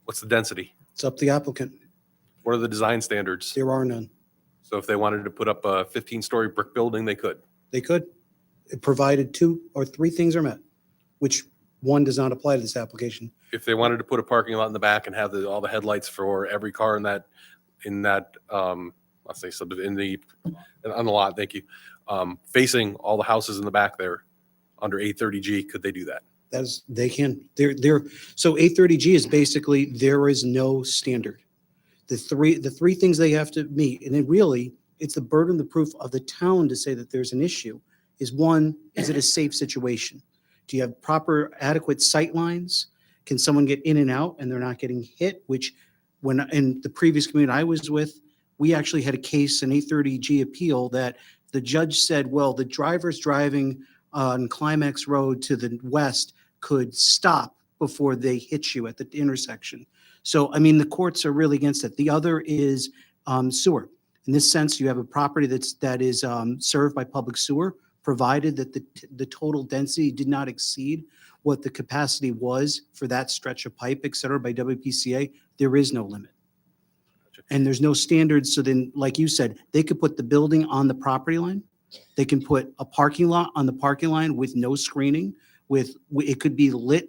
What's the density? It's up to the applicant. What are the design standards? There are none. So if they wanted to put up a 15-story brick building, they could. They could, provided 2 or 3 things are met, which one does not apply to this application. If they wanted to put a parking lot in the back and have all the headlights for every car in that let's say on the lot, thank you, facing all the houses in the back there under 830G, could they do that? They can. So 830G is basically, there is no standard. The three things they have to meet, and then really, it's the burden of proof of the town to say that there's an issue, is one, is it a safe situation? Do you have proper adequate sight lines? Can someone get in and out and they're not getting hit? Which in the previous community I was with, we actually had a case, an 830G appeal, that the judge said, well, the drivers driving on Climax Road to the west could stop before they hit you at the intersection. So, I mean, the courts are really against it. The other is sewer. In this sense, you have a property that is served by public sewer, provided that the total density did not exceed what the capacity was for that stretch of pipe, et cetera, by WPCA. There is no limit. And there's no standards. So then, like you said, they could put the building on the property line. They can put a parking lot on the parking line with no screening. It could be lit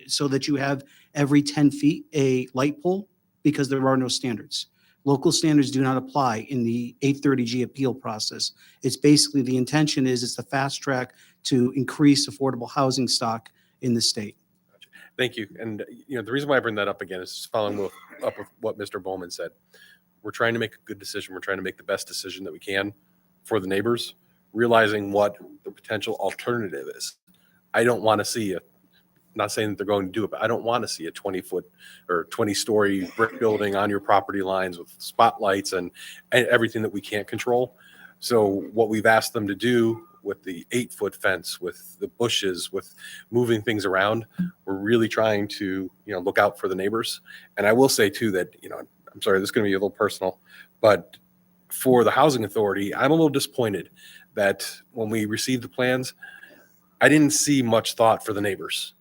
so that you have every 10 feet a light pole, because there are no standards. Local standards do not apply in the 830G appeal process. It's basically, the intention is, it's the fast track to increase affordable housing stock in the state. Thank you. And you know, the reason why I bring that up again is following up with what Mr. Bowman said. we're trying to make a good decision. We're trying to make the best decision that we can for the neighbors, realizing what the potential alternative is. I don't want to see a, not saying that they're going to do it, but I don't want to see a 20-foot or 20-story brick building on your property lines with spotlights and everything that we can't control. So what we've asked them to do with the 8-foot fence, with the bushes, with moving things around, we're really trying to, look out for the neighbors. And I will say too that, I'm sorry, this is going to be a little personal, but for the housing authority, I'm a little disappointed that when we received the plans, I didn't see much thought for the neighbors.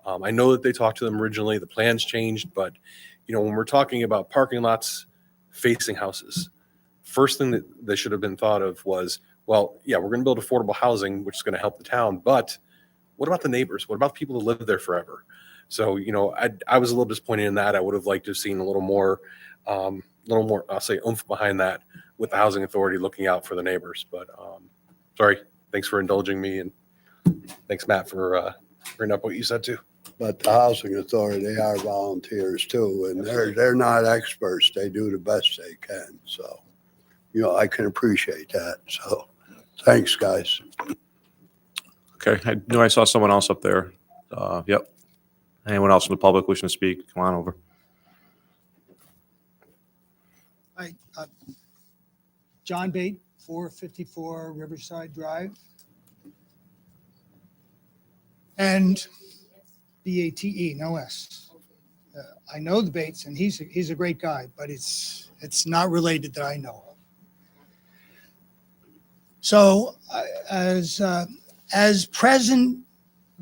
I know that they talked to them originally, the plans changed, but when we're talking about parking lots facing houses, first thing that they should have been thought of was, well, yeah, we're going to build affordable housing, which is going to help the town, but what about the neighbors? What about people that live there forever? So, I was a little disappointed in that. I would have liked to have seen a little more, I'll say, oomph behind that with the housing authority looking out for the neighbors. But sorry, thanks for indulging me, and thanks, Matt, for bringing up what you said too. But the housing authority, they are volunteers too, and they're not experts. They do the best they can. So, I can appreciate that. So, thanks, guys. Okay, I knew I saw someone else up there. Yep. Anyone else in the public wishing to speak? Come on over. Hi, John Bate, 454 Riverside Drive. And Bate, no S. I know the Bates, and he's a great guy, but it's not related that I know of. So, as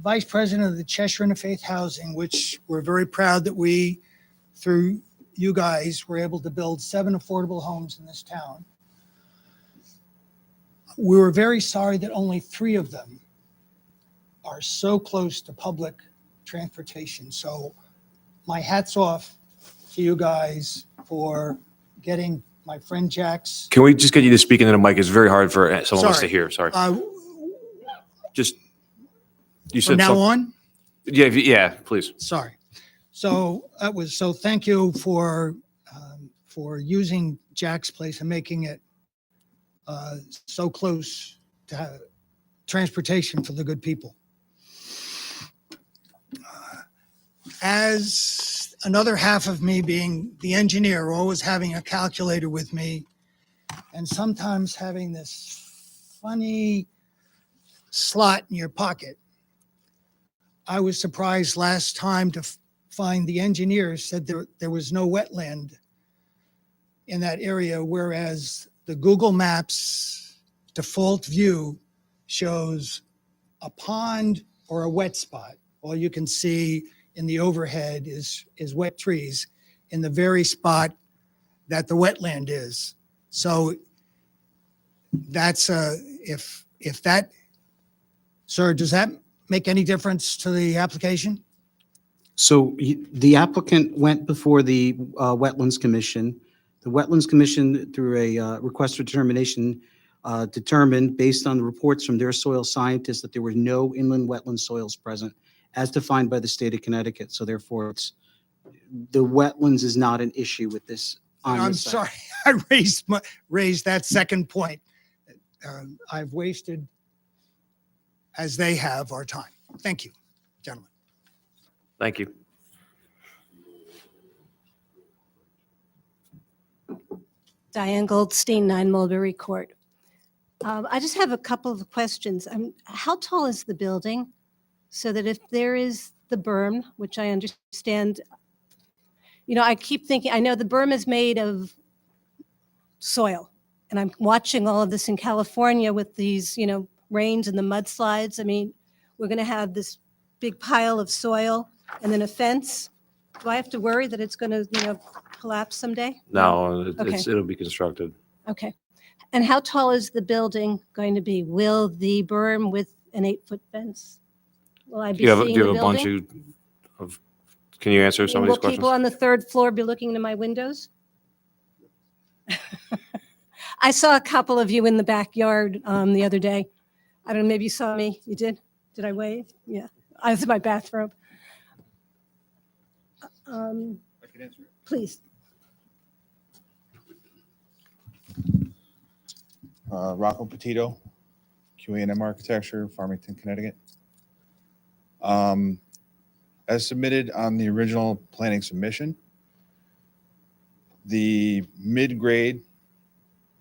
Vice President of the Cheshire Interfaith Housing, which we're very proud that we, through you guys, were able to build 7 affordable homes in this town. We were very sorry that only 3 of them are so close to public transportation. So my hat's off to you guys for getting my friend Jack's. Can we just get you to speak into the mic? It's very hard for someone else to Sorry. hear. Sorry. Just, you From said now some- on? Yeah, please. Sorry. So thank you for using Jack's place and making it so close to transportation for the good people. As another half of me being the engineer, always having a calculator with me, and sometimes having this funny slot in your pocket, I was surprised last time to find the engineers said there was no wetland in that area, whereas the Google Maps default view shows a pond or a wet spot. All you can see in the overhead is wet trees in the very spot that the wetland is. So that's if that, sir, does that make any difference to the application? So the applicant went before the Wetlands Commission. The Wetlands Commission, through a request for determination, determined, based on the reports from their soil scientists, that there were no inland wetland soils present, as defined by the state of Connecticut. So therefore, the wetlands is not an issue with this. I'm sorry, I raised that second point. I've wasted, as they have, our time. Thank you, gentlemen. Thank you. Diane Goldstein, 9 Mulberry Court. I just have a couple of questions. How tall is the building? So that if there is the berm, which I understand, I keep thinking, I know the berm is made of soil, and I'm watching all of this in California with these, rains and the mudslides. I mean, we're going to have this big pile of soil and then a fence. Do I have to worry that it's going to, collapse someday? No, Okay. it'll be constructed. Okay. And how tall is the building going to be? Will the berm with an 8-foot fence? Will I be Do you have seeing the a bunch building? of, can you answer some of Will these questions? people on the 3rd floor be looking into my windows? I saw a couple of you in the backyard the other day. I don't know, maybe you saw me. You did? Did I wave? Yeah. I was in my bathrobe. I can answer it. Please. Rocco Petito, QA&M Architecture, Farmington, Connecticut. As submitted on the original planning submission, the mid-grade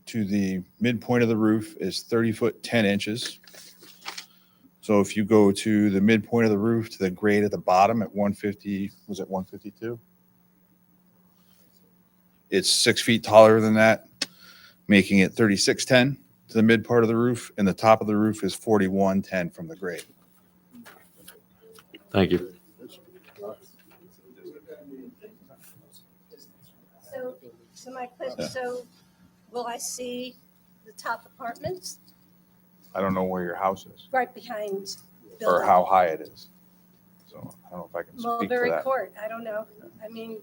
to the midpoint of the roof is 30 foot 10 inches. So if you go to the midpoint of the roof to the grade at the bottom at 150, was it 152? It's 6 feet taller than that, making it 3610 to the mid part of the roof, and the top of the roof is 4110 from the grade. Thank you. So my question, so will I see the top apartments I don't know where your house is right behind or building? how high it is. So I don't know if I can speak to Mulberry that. Court, I don't know. I mean,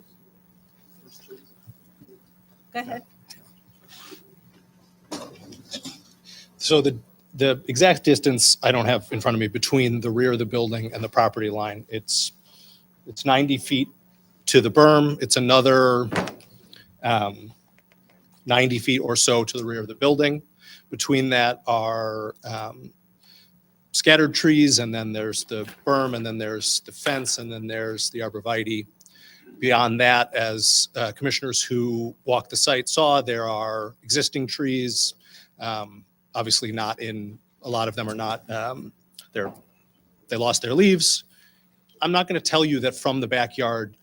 go ahead. So the exact distance I don't have in front of me between the rear of the building and the property line. It's 90 feet to the berm. It's another 90 feet or so to the rear of the building. Between that are scattered trees, and then there's the berm, and then there's the fence, and then there's the arborvitae. Beyond that, as commissioners who walked the site saw, there are existing trees. Obviously not in, a lot of them are not, they lost their leaves. I'm not going to tell you that from the backyard,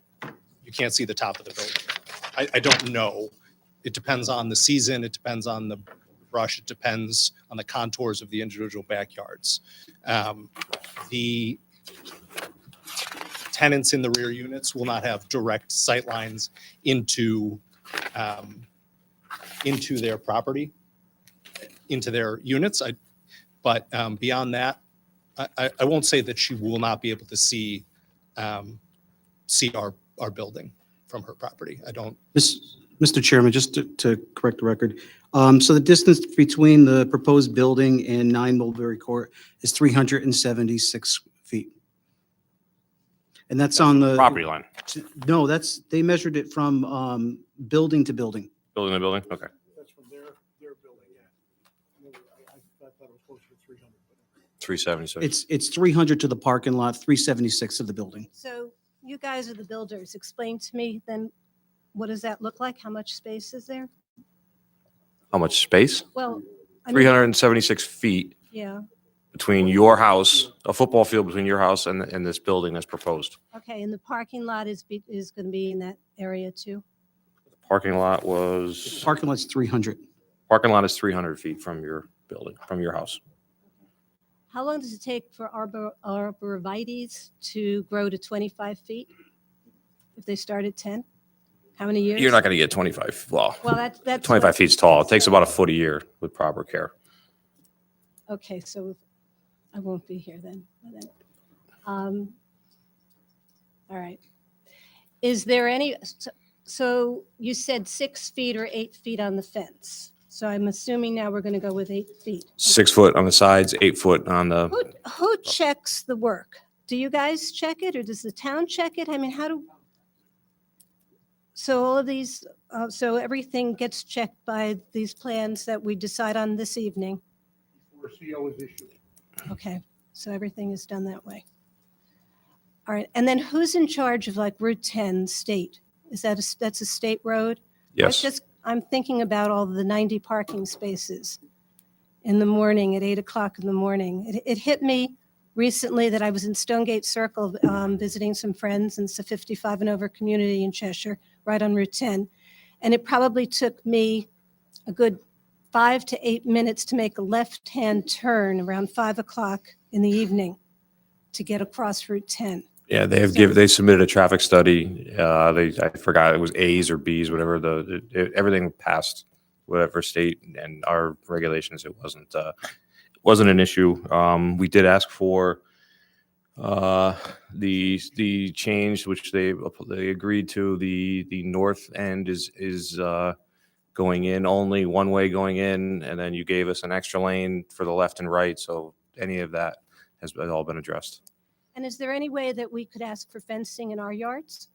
you can't see the top of the building. I don't know. It depends on the season. It depends on the brush. It depends on the contours of the individual backyards. The tenants in the rear units will not have direct sight lines into their property, into their units. But beyond that, I won't say that she will not be able to see our building from her property. I don't. Mr. Chairman, just to correct the record, so the distance between the proposed building and 9 Mulberry Court is 376 feet. And that's on the. Property line, No, they measured it from building to building. building to building, okay. That's from their building, yeah. I thought it was closer to 300. 376. It's 300 to the parking lot, 376 to the building. So you guys are the builders. Explain to me then, what does that look like? How much space is there? How much space? Well, I mean, 376 feet yeah, between your house, a football field between your house and this building that's proposed. okay, and the parking lot is going to be in that area too? Parking lot was, Parking lot's 300. parking lot is 300 feet from your building, from your house. How long does it take for arborvitaes to grow to 25 feet? If they start at 10? How many years? You're not going to get 25, well, Well, that's 25 what- feet's tall. It takes about a foot a year with proper care. Okay, so I won't be here then. All right. Is there any, so you said 6 feet or 8 feet on the fence. So I'm assuming now we're going to go with 8 feet. 6 foot on the sides, 8 foot on the, Who checks the work? Do you guys check it or does the town check it? I mean, so all of these, so everything gets checked by these plans that we decide on this evening? Before CO is issued. Okay, so everything is done that way. All right, and then who's in charge of like Route 10 state? That's a state road? yes. I'm thinking about all the 90 parking spaces in the morning at 8 o'clock in the morning. It hit me recently that I was in Stonegate Circle visiting some friends, and it's a 55 and over community in Cheshire, right on Route 10. And it probably took me a good 5 to 8 minutes to make a left-hand turn around 5 o'clock in the evening to get across Route 10. Yeah, they submitted a traffic study. I forgot it was A's or B's, whatever everything passed whatever state and our regulations. It wasn't an issue. We did ask for the change, which they agreed to. The north end is going in only one way going in, and then you gave us an extra lane for the left and right. So any of that has all been addressed. And is there any way that we could ask for fencing in our yards,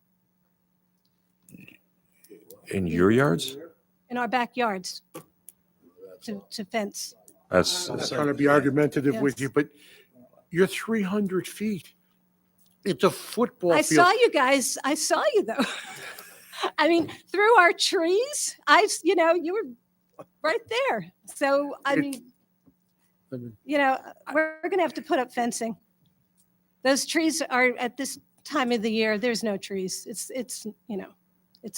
In your yards? in our backyards? to fence. That's, I'm not trying to be argumentative with Yes. you, but you're 300 feet. It's a football I field. saw you guys. I saw you though. I mean, through our trees, you were right there. So, I mean, we're going to have to put up fencing. Those trees are at this time of the year, there's no trees. It's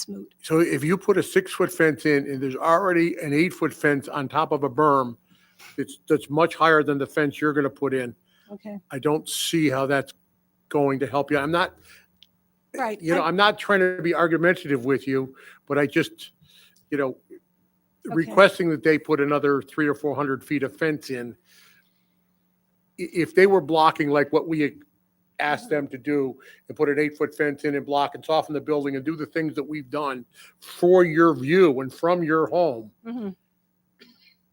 moot. So if you put a 6-foot fence in and there's already an 8-foot fence on top of a berm, that's much higher than the fence you're going to put in. Okay. I don't see how that's going to help you. I'm not, Right. I'm not trying to be argumentative with you, but I just, requesting that they put another 300 or 400 feet of fence in. If they were blocking like what we asked them to do and put an 8-foot fence in and block and soften the building and do the things that we've done for your view and from your home, Mhm.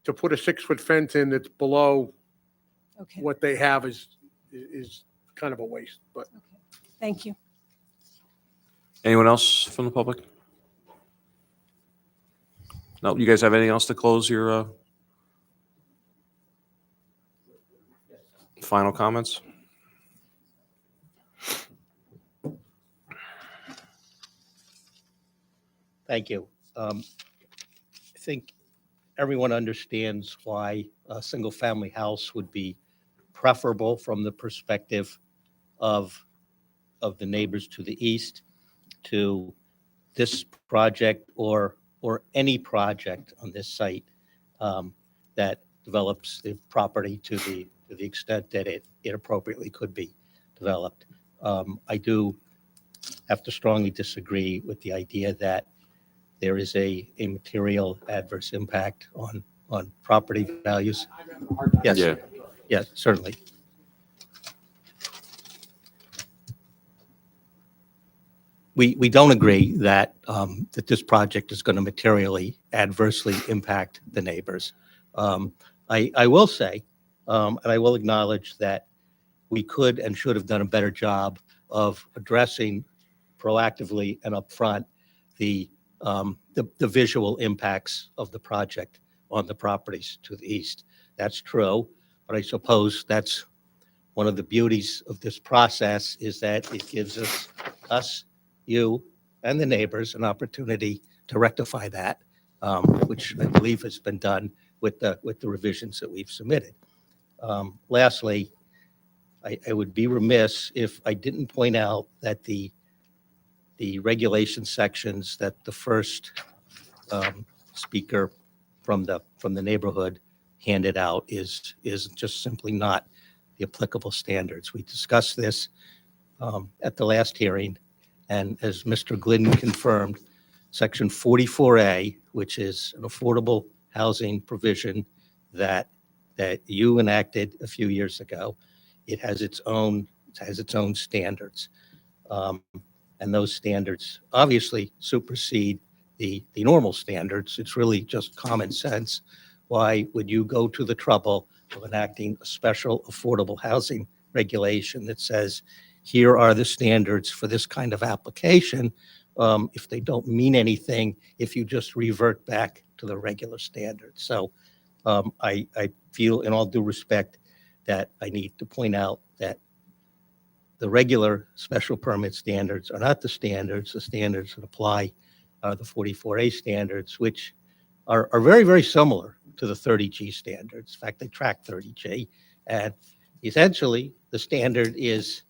to put a 6-foot fence in that's below Okay. what they have is kind of a waste, but. Thank you. anyone else from the public? No, you guys have anything else to close your final comments? Thank you. I think everyone understands why a single-family house would be preferable from the perspective of the neighbors to the east to this project or any project on this site that develops the property to the extent that it appropriately could be developed. I do have to strongly disagree with the idea that there is a material adverse impact on property values. Yes. Yeah. Yes, certainly. We don't agree that that this project is going to materially adversely impact the neighbors. I will say, and I will acknowledge that we could and should have done a better job of addressing proactively and upfront the visual impacts of the project on the properties to the east. That's true, but I suppose that's one of the beauties of this process is that it gives us, you, and the neighbors an opportunity to rectify that, which I believe has been done with the revisions that we've submitted. Lastly, I would be remiss if I didn't point out that the regulation sections that the first speaker from the neighborhood handed out is just simply not the applicable standards. We discussed this at the last hearing, and as Mr. Glidden confirmed, Section 44A, which is an affordable housing provision that you enacted a few years ago, it has its own standards. And those standards obviously supersede the normal standards. It's really just common sense. Why would you go to the trouble of enacting a special affordable housing regulation that says, here are the standards for this kind of application, if they don't mean anything, if you just revert back to the regular standards? So I feel in all due respect that I need to point out that the regular special permit standards are not the standards. The standards that apply are the 44A standards, which are very, very similar to the 30G standards. In fact, they track 30G. And essentially, the standard is,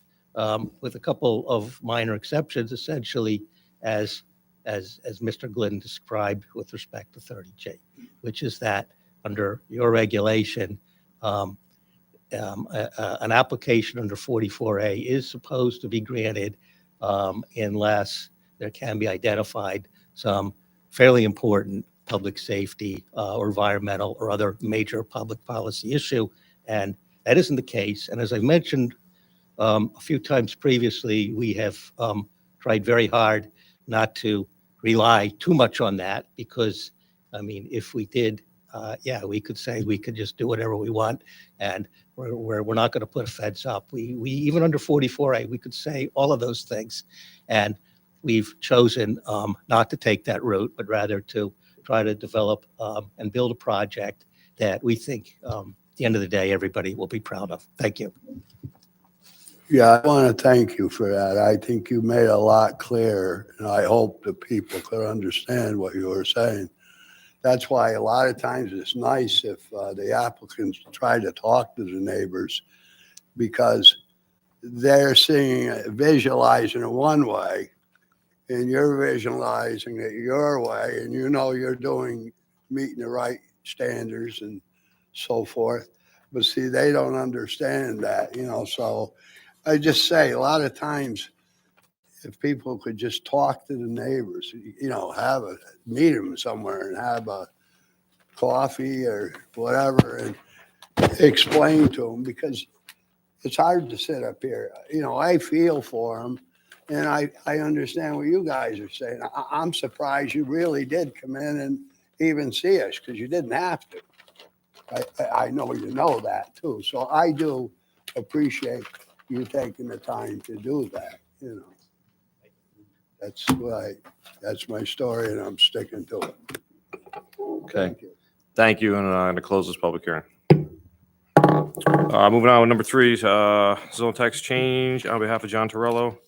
with a couple of minor exceptions, essentially as Mr. Glidden described with respect to 30G, which is that under your regulation, an application under 44A is supposed to be granted unless there can be identified some fairly important public safety or environmental or other major public policy issue. And that isn't the case. And as I mentioned a few times previously, we have tried very hard not to rely too much on that because, I mean, if we did, we could say we could just do whatever we want and we're not going to put a fence up. We even under 44A, we could say all of those things. And we've chosen not to take that route, but rather to try to develop and build a project that we think, at the end of the day, everybody will be proud of. Thank you. Yeah, I want to thank you for that. I think you made a lot clearer, and I hope the people could understand what you were saying. That's why a lot of times it's nice if the applicants try to talk to the neighbors, because they're seeing, visualizing it one way, and you're visualizing it your way, and you know you're meeting the right standards and so forth. But see, they don't understand that, so I just say a lot of times if people could just talk to the neighbors, meet them somewhere and have a coffee or whatever and explain to them, because it's hard to sit up here. I feel for them, and I understand what you guys are saying. I'm surprised you really did come in and even see us, because you didn't have to. I know you know that too. So I do appreciate you taking the time to do that, That's my story, and I'm sticking to it. Okay. Thank you, and I'm going to close this public hearing. Moving on with number 3, zone text change on behalf of John Torello.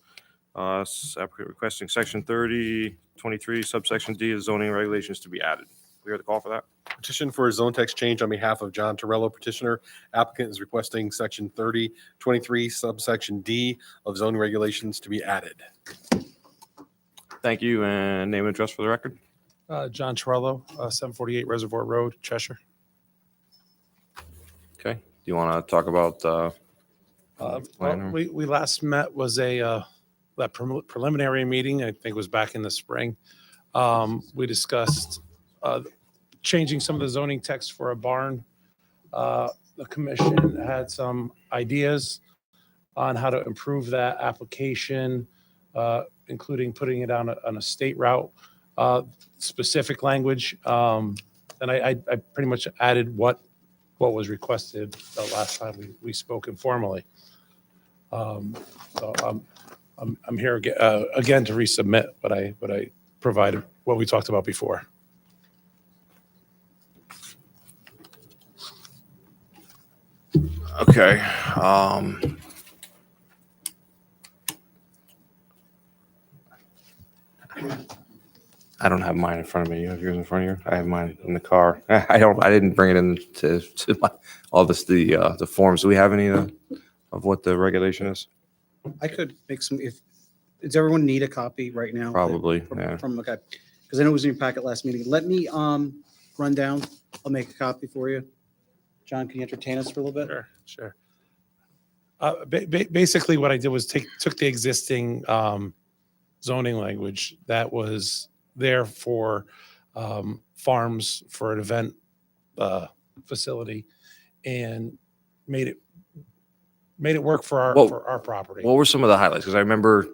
Applicant requesting section 3023 subsection D of zoning regulations to be added. We heard the call for that. Petition for a zone text change on behalf of John Torello, petitioner. Applicant is requesting section 3023 subsection D of zoning regulations to be added. Thank you, and name and address for the record. John Torello, 748 Reservoir Road, Cheshire. Okay. Do you want to talk about Well, we last met was that preliminary meeting, I think was back in the spring. We discussed changing some of the zoning text for a barn. The commission had some ideas on how to improve that application, including putting it on a state route, specific language. And I pretty much added what was requested the last time we spoke informally. So I'm here again to resubmit what I provided, what we talked about before. Okay. I don't have mine in front of me. You have yours in front of you? I have mine in the car. I didn't bring it in to all this, the forms. Do we have any of what the regulation is? I could make some, does everyone need a copy right now? Probably, yeah. Okay, because I know it was in your packet last meeting. Let me run down. I'll make a copy for you. John, can you entertain us for a little bit? Sure. Basically, what I did was took the existing zoning language that was there for farms for an event facility, and made it work for our property. What were some of the highlights? Because I remember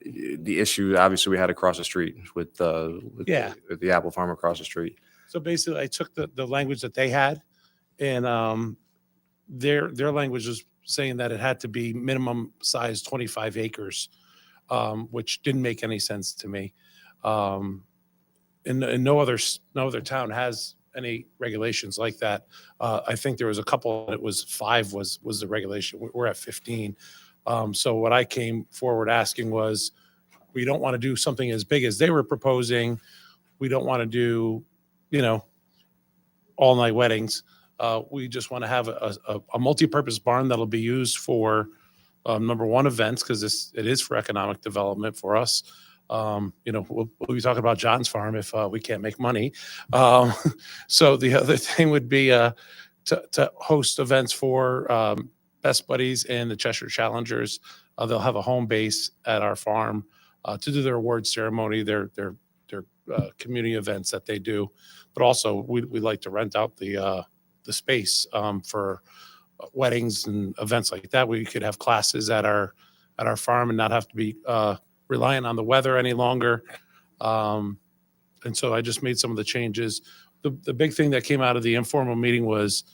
the issue, obviously, we had across the street with the apple farm across the street. So basically, I took the language that they had, and their language was saying that it had to be minimum size 25 acres, which didn't make any sense to me. And no other town has any regulations like that. I think there was a couple. It was 5 was the regulation. We're at 15. So what I came forward asking was, we don't want to do something as big as they were proposing. We don't want to do, all night weddings. We just want to have a multi-purpose barn that'll be used for number one, events, because it is for economic development for us. We'll be talking about John's farm if we can't make money. So the other thing would be to host events for Best Buddies and the Cheshire Challengers. They'll have a home base at our farm to do their award ceremony, their community events that they do. But also, we like to rent out the space for weddings and events like that. We could have classes at our farm and not have to be relying on the weather any longer. And so I just made some of the changes. The big thing that came out of the informal meeting was,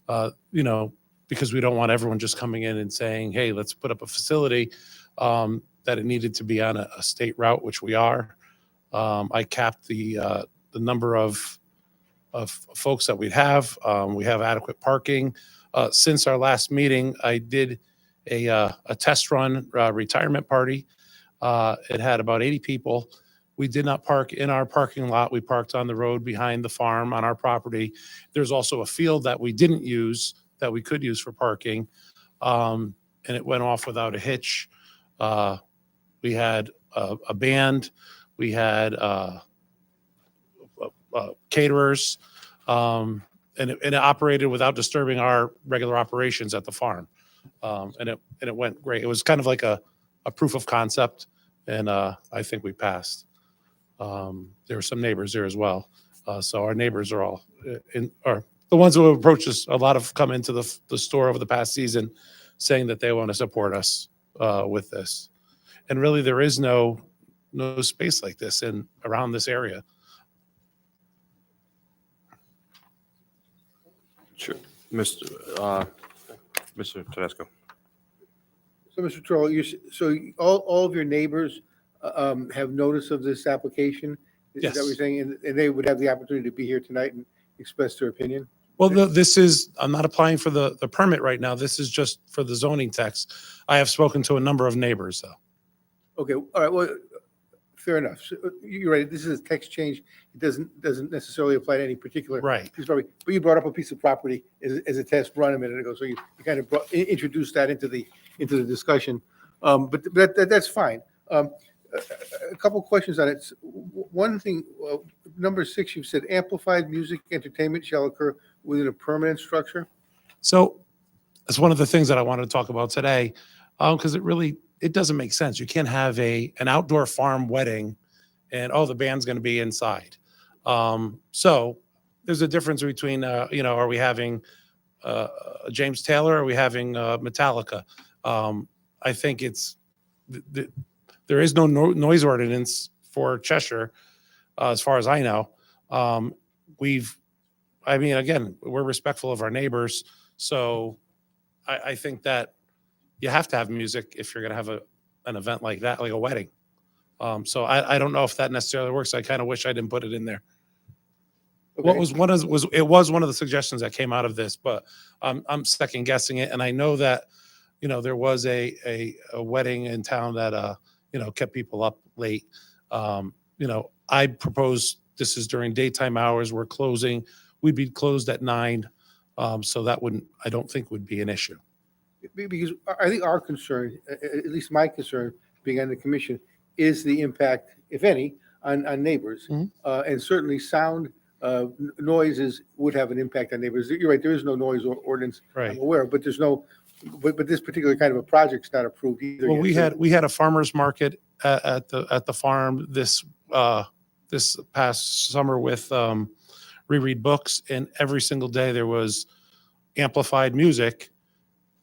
because we don't want everyone just coming in and saying, hey, let's put up a facility, that it needed to be on a state route, which we are. I capped the number of folks that we'd have. We have adequate parking. Since our last meeting, I did a test run retirement party. It had about 80 people. We did not park in our parking lot. We parked on the road behind the farm on our property. There's also a field that we didn't use that we could use for parking. And it went off without a hitch. We had a band. We had caterers. And it operated without disturbing our regular operations at the farm. And it went great. It was kind of like a proof of concept, and I think we passed. There were some neighbors there as well. So our neighbors are all are the ones who have approached us. A lot have come into the store over the past season saying that they want to support us with this. And really, there is no space like this around this area. Sure. Mr. Tedesco. So, Mr. Troll, so all of your neighbors have notice of this application? Is that what Yes. you're saying? And they would have the opportunity to be here tonight and express their opinion? Well, I'm not applying for the permit right now. This is just for the zoning text. I have spoken to a number of neighbors, though. Okay, all right, well, fair enough. So, you're right, this is a text change. It doesn't necessarily apply to any particular Right. piece of property. But you brought up a piece of property as a test run a minute ago, so you kind of introduced that into the discussion. But that's fine. A couple questions on it. One thing, number 6, you've said amplified music entertainment shall occur within a permanent structure? So that's one of the things that I wanted to talk about today, because it doesn't make sense. You can't have an outdoor farm wedding and, the band's going to be inside. So there's a difference between, are we having James Taylor? Or are we having Metallica? I think there is no noise ordinance for Cheshire, as far as I know. Again, we're respectful of our neighbors. So I think that you have to have music if you're going to have an event like that, like a wedding. So I don't know if that necessarily works. I kind of wish I didn't put it in there. What was one of the suggestions that came out of this, but I'm second guessing it. And I know that, there was a wedding in town that, kept people up late. I proposed this is during daytime hours. We're closing. We'd be closed at 9. So that I don't think would be an issue. Because I think our concern, at least my concern, being on the commission, is the impact, if any, on neighbors. And certainly sound noises would have an impact on neighbors. You're right, there is no noise ordinance, Right. I'm aware, but there's no, but this particular kind of a project's not approved either. Well, yet. we had a farmer's market at the farm this past summer with reread books, and every single day there was amplified music,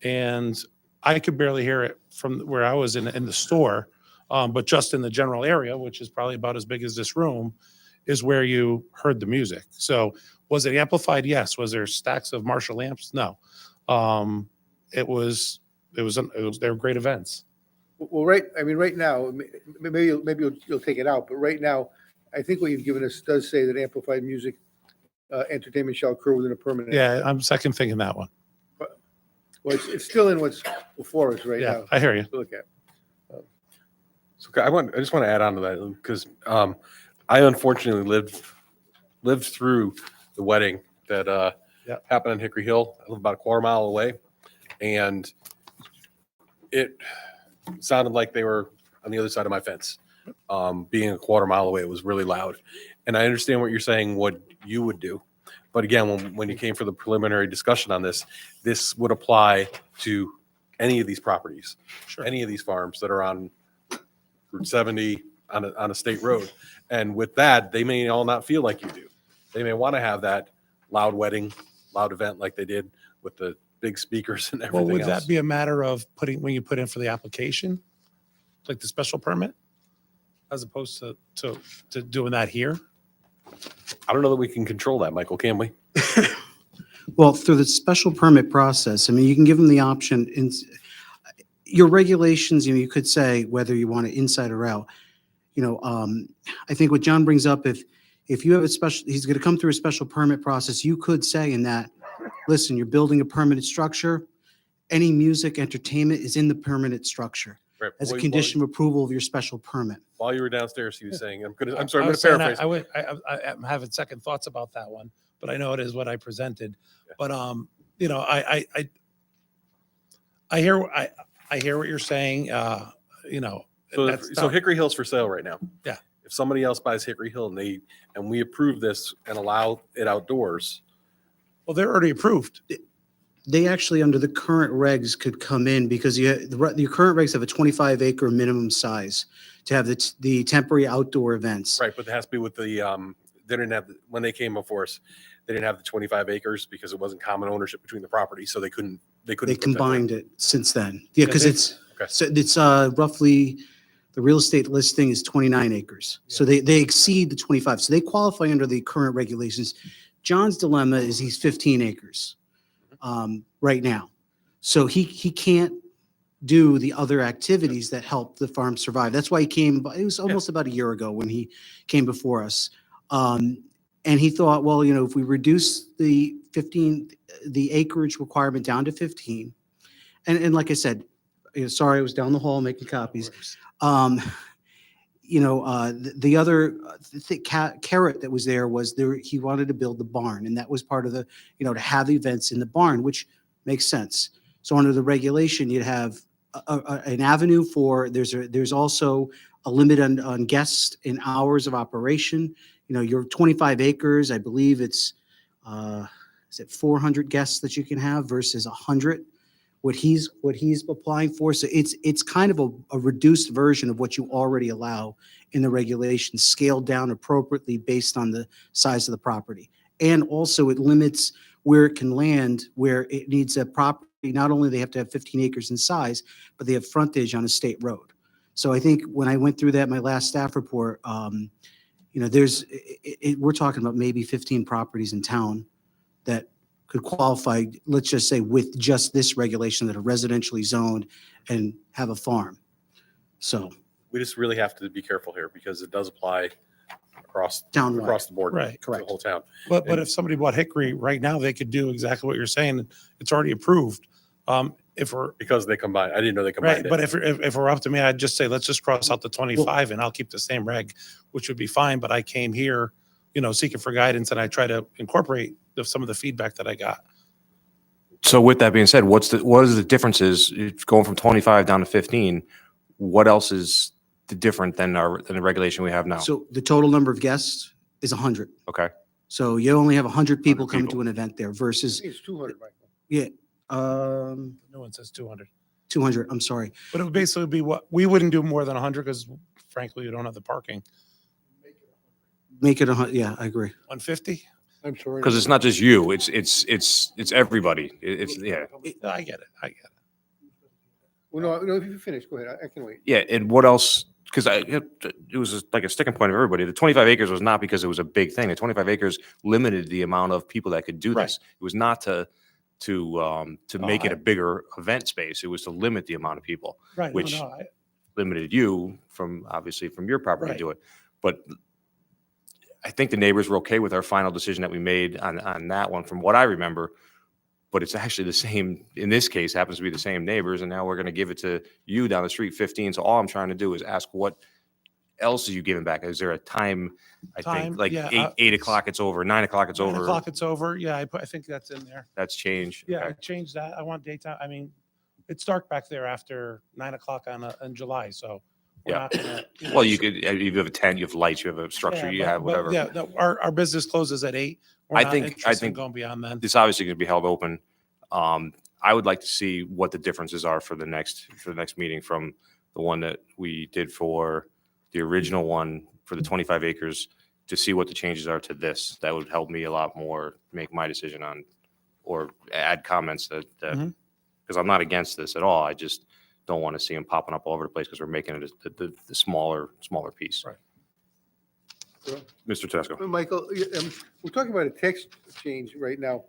and I could barely hear it from where I was in the store, but just in the general area, which is probably about as big as this room, is where you heard the music. So was it amplified? Yes. Was there stacks of Marshall amps? No. They were great events. Well, right now, maybe you'll take it out, but right now, I think what you've given us does say that amplified music entertainment shall occur within a permanent. Yeah, I'm second thinking that one. Well, it's still in what's before us right Yeah, now. I hear you. to Look at. So I just want to add on to that because I unfortunately lived through the wedding that happened in Hickory Hill. I live about a quarter mile away, and it sounded like they were on the other side of my fence. Being a quarter mile away, it was really loud. And I understand what you're saying, what you would do. But again, when you came for the preliminary discussion on this would apply to any of these properties, any of these farms that are on Route 70 on a state road. And with that, they may all not feel like you do. They may want to have that loud wedding, loud event like they did with the big speakers and everything Well, would else. that be a matter of when you put in for the application, like the special permit, as opposed to doing that here? I don't know that we can control that, Michael, can we? Well, through the special permit process, I mean, you can give them the option in your regulations, you could say whether you want it inside or out. I think what John brings up, if you have a special, he's going to come through a special permit process, you could say in that, listen, you're building a permitted structure, any music, entertainment is in the permitted structure Right. as a While- condition of approval of your special permit. While you were downstairs, he was saying, I'm sorry, I'm I going was to saying paraphrase. I'm having second thoughts about that one, but I know it is what I presented. Yeah. But, I hear what you're saying, So, that's so tough. Hickory Hill's for sale right now. Yeah. If somebody else buys Hickory Hill and we approve this and allow it outdoors, Well, they're already approved. They actually, under the current regs, could come in because your current regs have a 25 acre minimum size to have the temporary outdoor events. right, but it has to be with the, they didn't have, when they came before us, they didn't have the 25 acres because it wasn't common ownership between the properties, so they couldn't. They put that there. combined it since then. Yeah, because they- it's roughly, the real estate listing is 29 acres. So they exceed the 25. So they qualify under the current regulations. John's dilemma is he's 15 acres right now. So he can't do the other activities that help the farm survive. That's why he came, it was almost about a year ago when he came before us. And he thought, well, if we reduce the acreage requirement down to 15, and like I said, sorry, I was down the hall making copies. The other carrot that was there was he wanted to build the barn, and that was part of the, to have events in the barn, which makes sense. So under the regulation, you'd have an avenue for, there's also a limit on guests and hours of operation. Your 25 acres, I believe it's, is it 400 guests that you can have versus 100? What he's applying for. So it's kind of a reduced version of what you already allow in the regulations, scaled down appropriately based on the size of the property. And also it limits where it can land, where it needs a property. Not only they have to have 15 acres in size, but they have frontage on a state road. So I think when I went through that, my last staff report, we're talking about maybe 15 properties in town that could qualify, let's just say, with just this regulation that are residentially zoned and have a farm. So we just really have to be careful here because it does apply across Townwide. the board, Right. to the whole town. But if somebody bought Hickory right now, they could do exactly what you're saying. It's already approved. Because they combined. I didn't know they Right, combined it. but if it were up to me, I'd just say, let's just cross out the 25 and I'll keep the same reg, which would be fine. But I came here, seeking for guidance, and I try to incorporate some of the feedback that I got. So with that being said, what is the differences going from 25 down to 15? What else is different than the regulation we have now? So the total number of guests is 100. Okay. So you only have 100 people 100 coming people. to an event there versus, It's 200, Michael. yeah, No one says 200. 200, I'm sorry. But it would basically be we wouldn't do more than 100 because frankly, you don't have the parking. Make it 100, yeah, I agree. 150? I'm sorry. Because it's not just you, it's everybody. Yeah. I get it. Well, no, if you finish, go ahead. I can wait. Yeah, and what else? Because it was like a sticking point of everybody. The 25 acres was not because it was a big thing. The 25 acres limited the amount of people that could do Right. this. It was not to make it a bigger event space. It was to limit the amount of people, Right. which limited you from your property Right. to do it. But I think the neighbors were okay with our final decision that we made on that one, from what I remember. But it's actually the same, in this case, happens to be the same neighbors, and now we're going to give it to you down the street, 15. So all I'm trying to do is ask, what else are you giving back? Is there a time, I Time, think, like yeah, 8 o'clock it's over, 9 o'clock it's 9 over? o'clock it's over. Yeah, I think that's in there. That's changed. Yeah, I Okay. changed that. I want daytime. I mean, it's dark back there after 9 o'clock in July, so. we're Yeah. not gonna, Well, you could, you have a tent, you have lights, you have a structure, you have whatever. Yeah, no, our business closes at 8. We're I not think interested in going beyond then. this obviously going to be held open. I would like to see what the differences are for the next meeting from the one that we did for the original one for the 25 acres, to see what the changes are to this. That would help me a lot more make my decision on, or add comments that Mhm. because I'm not against this at all. I just don't want to see them popping up all over the place because we're making it the smaller piece. Right. Mr. Tesco. Michael, we're talking about a text change right now.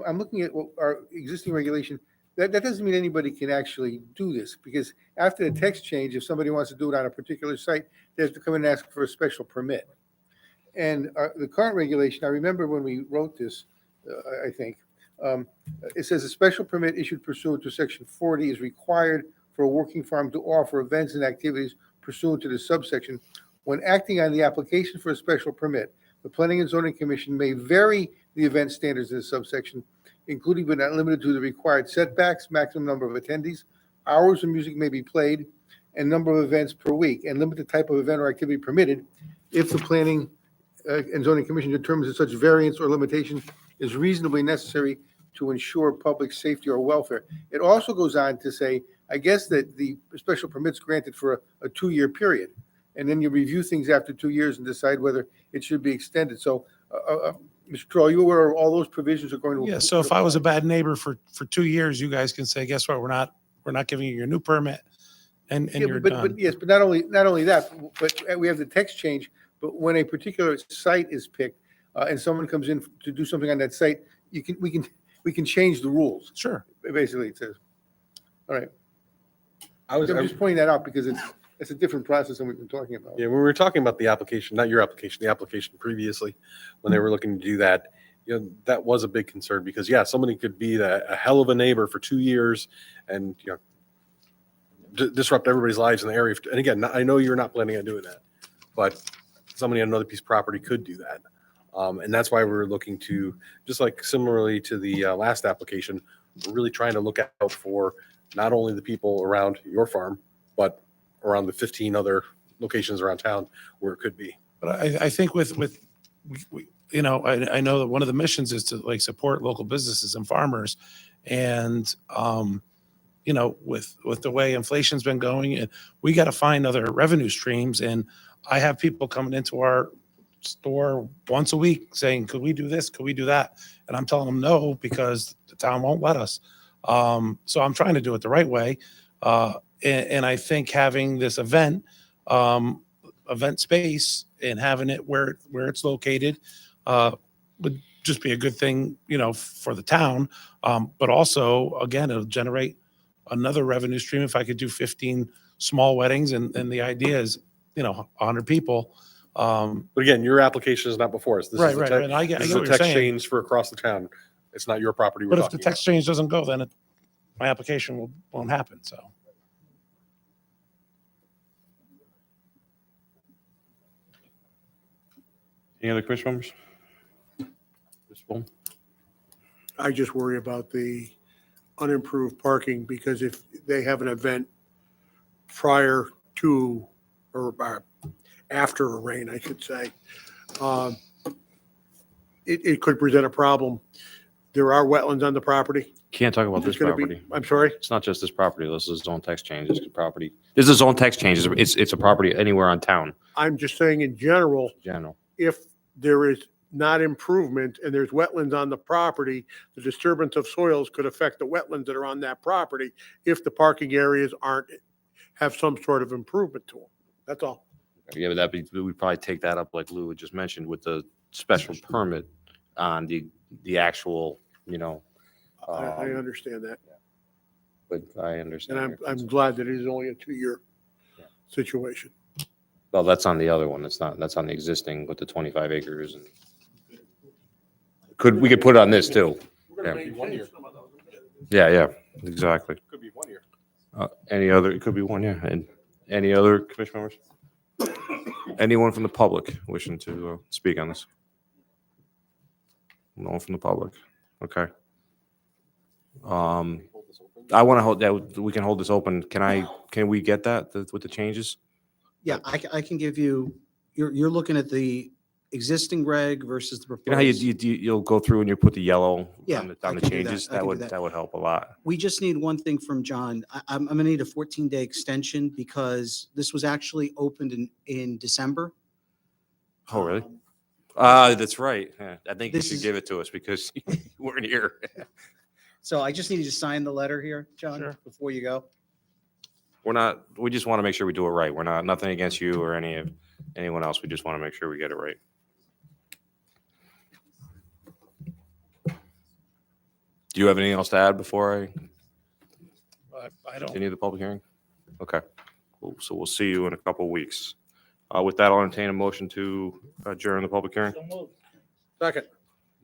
I'm looking at what our existing regulation that doesn't mean anybody can actually do this, because after the text change, if somebody wants to do it on a particular site, they have to come and ask for a special permit. And the current regulation, I remember when we wrote this, I think, it says a special permit issued pursuant to section 40 is required for a working farm to offer events and activities pursuant to the subsection. When acting on the application for a special permit, the Planning and Zoning Commission may vary the event standards in the subsection, including but not limited to the required setbacks, maximum number of attendees, hours of music may be played, and number of events per week, and limit the type of event or activity permitted if the Planning and Zoning Commission determines that such variance or limitation is reasonably necessary to ensure public safety or welfare. It also goes on to say, I guess, that the special permit's granted for a 2-year period, and then you review things after 2 years and decide whether it should be extended. So, Mr. Troll, you aware of all those provisions are going to? Yeah, so if I was a bad neighbor for 2 years, you guys can say, guess what, we're not giving you your new permit, and Yeah, you're but done. yes, but not only that, but we have the text change, but when a particular site is picked, and someone comes in to do something on that site, we can change the rules. Sure. Basically, it says. All right. I I'm just pointing that out because it's a different process than we've been talking about. Yeah, when we were talking about the application, not your application, the application previously, when they were looking to do that, that was a big concern because, yeah, somebody could be a hell of a neighbor for 2 years and, disrupt everybody's lives in the area. And again, I know you're not planning on doing that, but somebody on another piece of property could do that. And that's why we're looking to, just like similarly to the last application, we're really trying to look out for not only the people around your farm, but around the 15 other locations around town where it could be. But I think with I know that one of the missions is to like support local businesses and farmers. And, with the way inflation's been going, and we got to find other revenue streams. And I have people coming into our store once a week saying, could we do this? Could we do that? And I'm telling them no, because the town won't let us. So I'm trying to do it the right way. And I think having this event space and having it where it's located would just be a good thing, for the town. But also, again, it'll generate another revenue stream if I could do 15 small weddings. And the idea is, 100 people. But again, your application is not before us. This Right, is right, a right. I get this is what a you're text saying. change for across the town. It's not your property we're But if the talking about. text change doesn't go, then my application won't happen. So. Any other commission members? Mr. Bowman? I just worry about the unimproved parking because if they have an event prior to or after a rain, I should say, it could present a problem. There are wetlands on the property. Can't talk about this It's gonna be- property. I'm sorry? It's not just this property. This is zone text change. This property. This is zone text change. It's a property anywhere on town, I'm just saying in general, general. if there is not improvement and there's wetlands on the property, the disturbance of soils could affect the wetlands that are on that property if the parking areas have some sort of improvement to them. That's all. Yeah, but we'd probably take that up like Lou had just mentioned with the special permit on the actual, I understand that. but I And understand. I'm glad that it is only a 2-year situation. Well, that's on the other one. That's on the existing with the 25 acres and we could put it on this too. Yeah. Yeah, exactly. Could be 1 year. It could be one, yeah. And any other commission members? Anyone from the public wishing to speak on this? No one from the public. Okay. I want to hold that. We can hold this open. Can we get that with the changes? Yeah, I can give you, you're looking at the existing reg versus the You know how proposed. you'll go through and you put the yellow Yeah, on I the can do that. changes? I can do That would help a lot. We just need one thing from John. I'm gonna need a 14-day extension because this was actually opened in December. Oh, really? That's right. Yeah, I think you This should is- give it to us because you weren't here. So I just need you to sign the letter here, John, Sure. before you go. We just want to make sure we do it right. We're nothing against you or anyone else. We just want to make sure we get it right. Do you have anything else to add before I I don't. Continue the public hearing? Okay. Cool. So we'll see you in a couple weeks. With that, I'll entertain a motion to adjourn the public hearing. Second.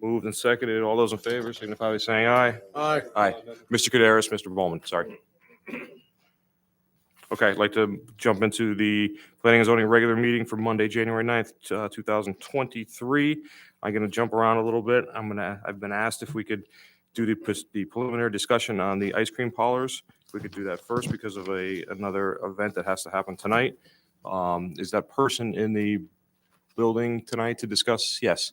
Moved and seconded. All those in favor signify by saying aye. Aye. Aye. Mr. Kaderis, Mr. Bowman, sorry. Okay, I'd like to jump into the planning and zoning regular meeting for Monday, January 9th, 2023. I'm going to jump around a little bit. I've been asked if we could do the preliminary discussion on the ice cream parlors. If we could do that first because of another event that has to happen tonight. Is that person in the building tonight to discuss? Yes.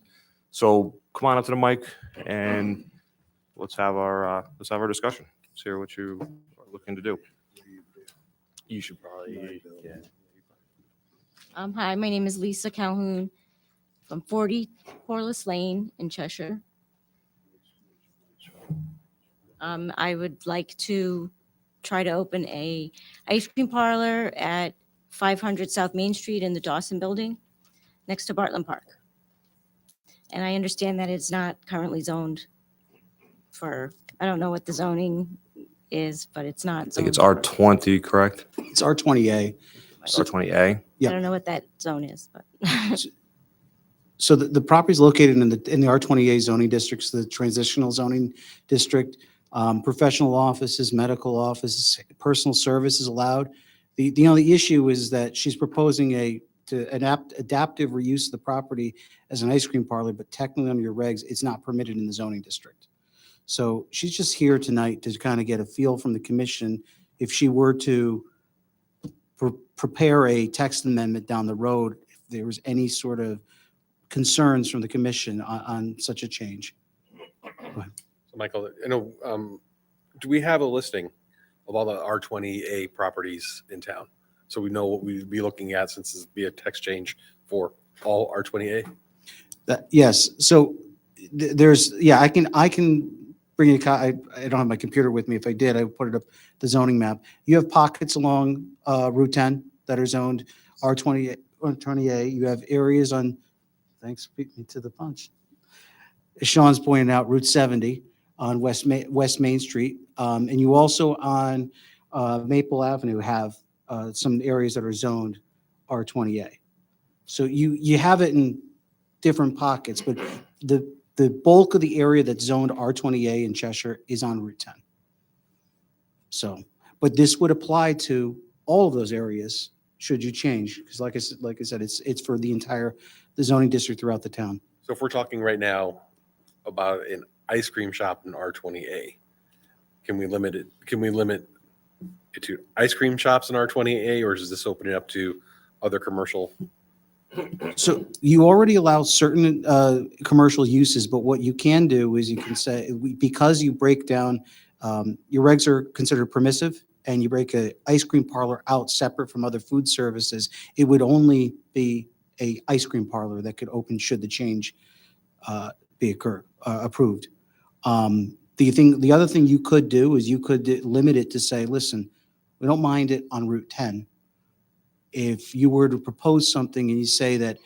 So come on up to the mic and let's have our discussion. Let's hear what you are looking to do. You should probably, yeah. Hi, my name is Lisa Calhoun from 40 Corliss Lane in Cheshire. I would like to try to open a ice cream parlor at 500 South Main Street in the Dawson Building next to Bartland Park. And I understand that it's not currently zoned for, I don't know what the zoning is, but it's not. I think it's zoned. R20, correct? It's R20A. R20A? Yeah. I don't know what that zone is, but So the property is located in the R20A zoning districts, the transitional zoning district. Professional offices, medical offices, personal services allowed. The only issue is that she's proposing an adaptive reuse of the property as an ice cream parlor, but technically under your regs, it's not permitted in the zoning district. So she's just here tonight to kind of get a feel from the commission if she were to prepare a text amendment down the road, if there was any sort of concerns from the commission on such a change. So Michael, do we have a listing of all the R20A properties in town? So we know what we'd be looking at since this would be a text change for all R20A? Yes, so I can bring I don't have my computer with me. If I did, I would put it up, the zoning map. You have pockets along Route 10 that are zoned R20A. You have areas on, thanks, beat me to the punch. As Sean's pointed out, Route 70 on West Main Street. And you also on Maple Avenue have some areas that are zoned R20A. So you have it in different pockets, but the bulk of the area that's zoned R20A in Cheshire is on Route 10. So, but this would apply to all of those areas should you change, because like I said, it's for the zoning district throughout the town. So if we're talking right now about an ice cream shop in R20A, can we limit it to ice cream shops in R20A, or does this open it up to other commercial? So you already allow certain commercial uses, but what you can do is you can say, because you break down, your regs are considered permissive, and you break a ice cream parlor out separate from other food services, it would only be a ice cream parlor that could open should the change be approved. The other thing you could do is you could limit it to say, listen, we don't mind it on Route 10. If you were to propose something and you say that,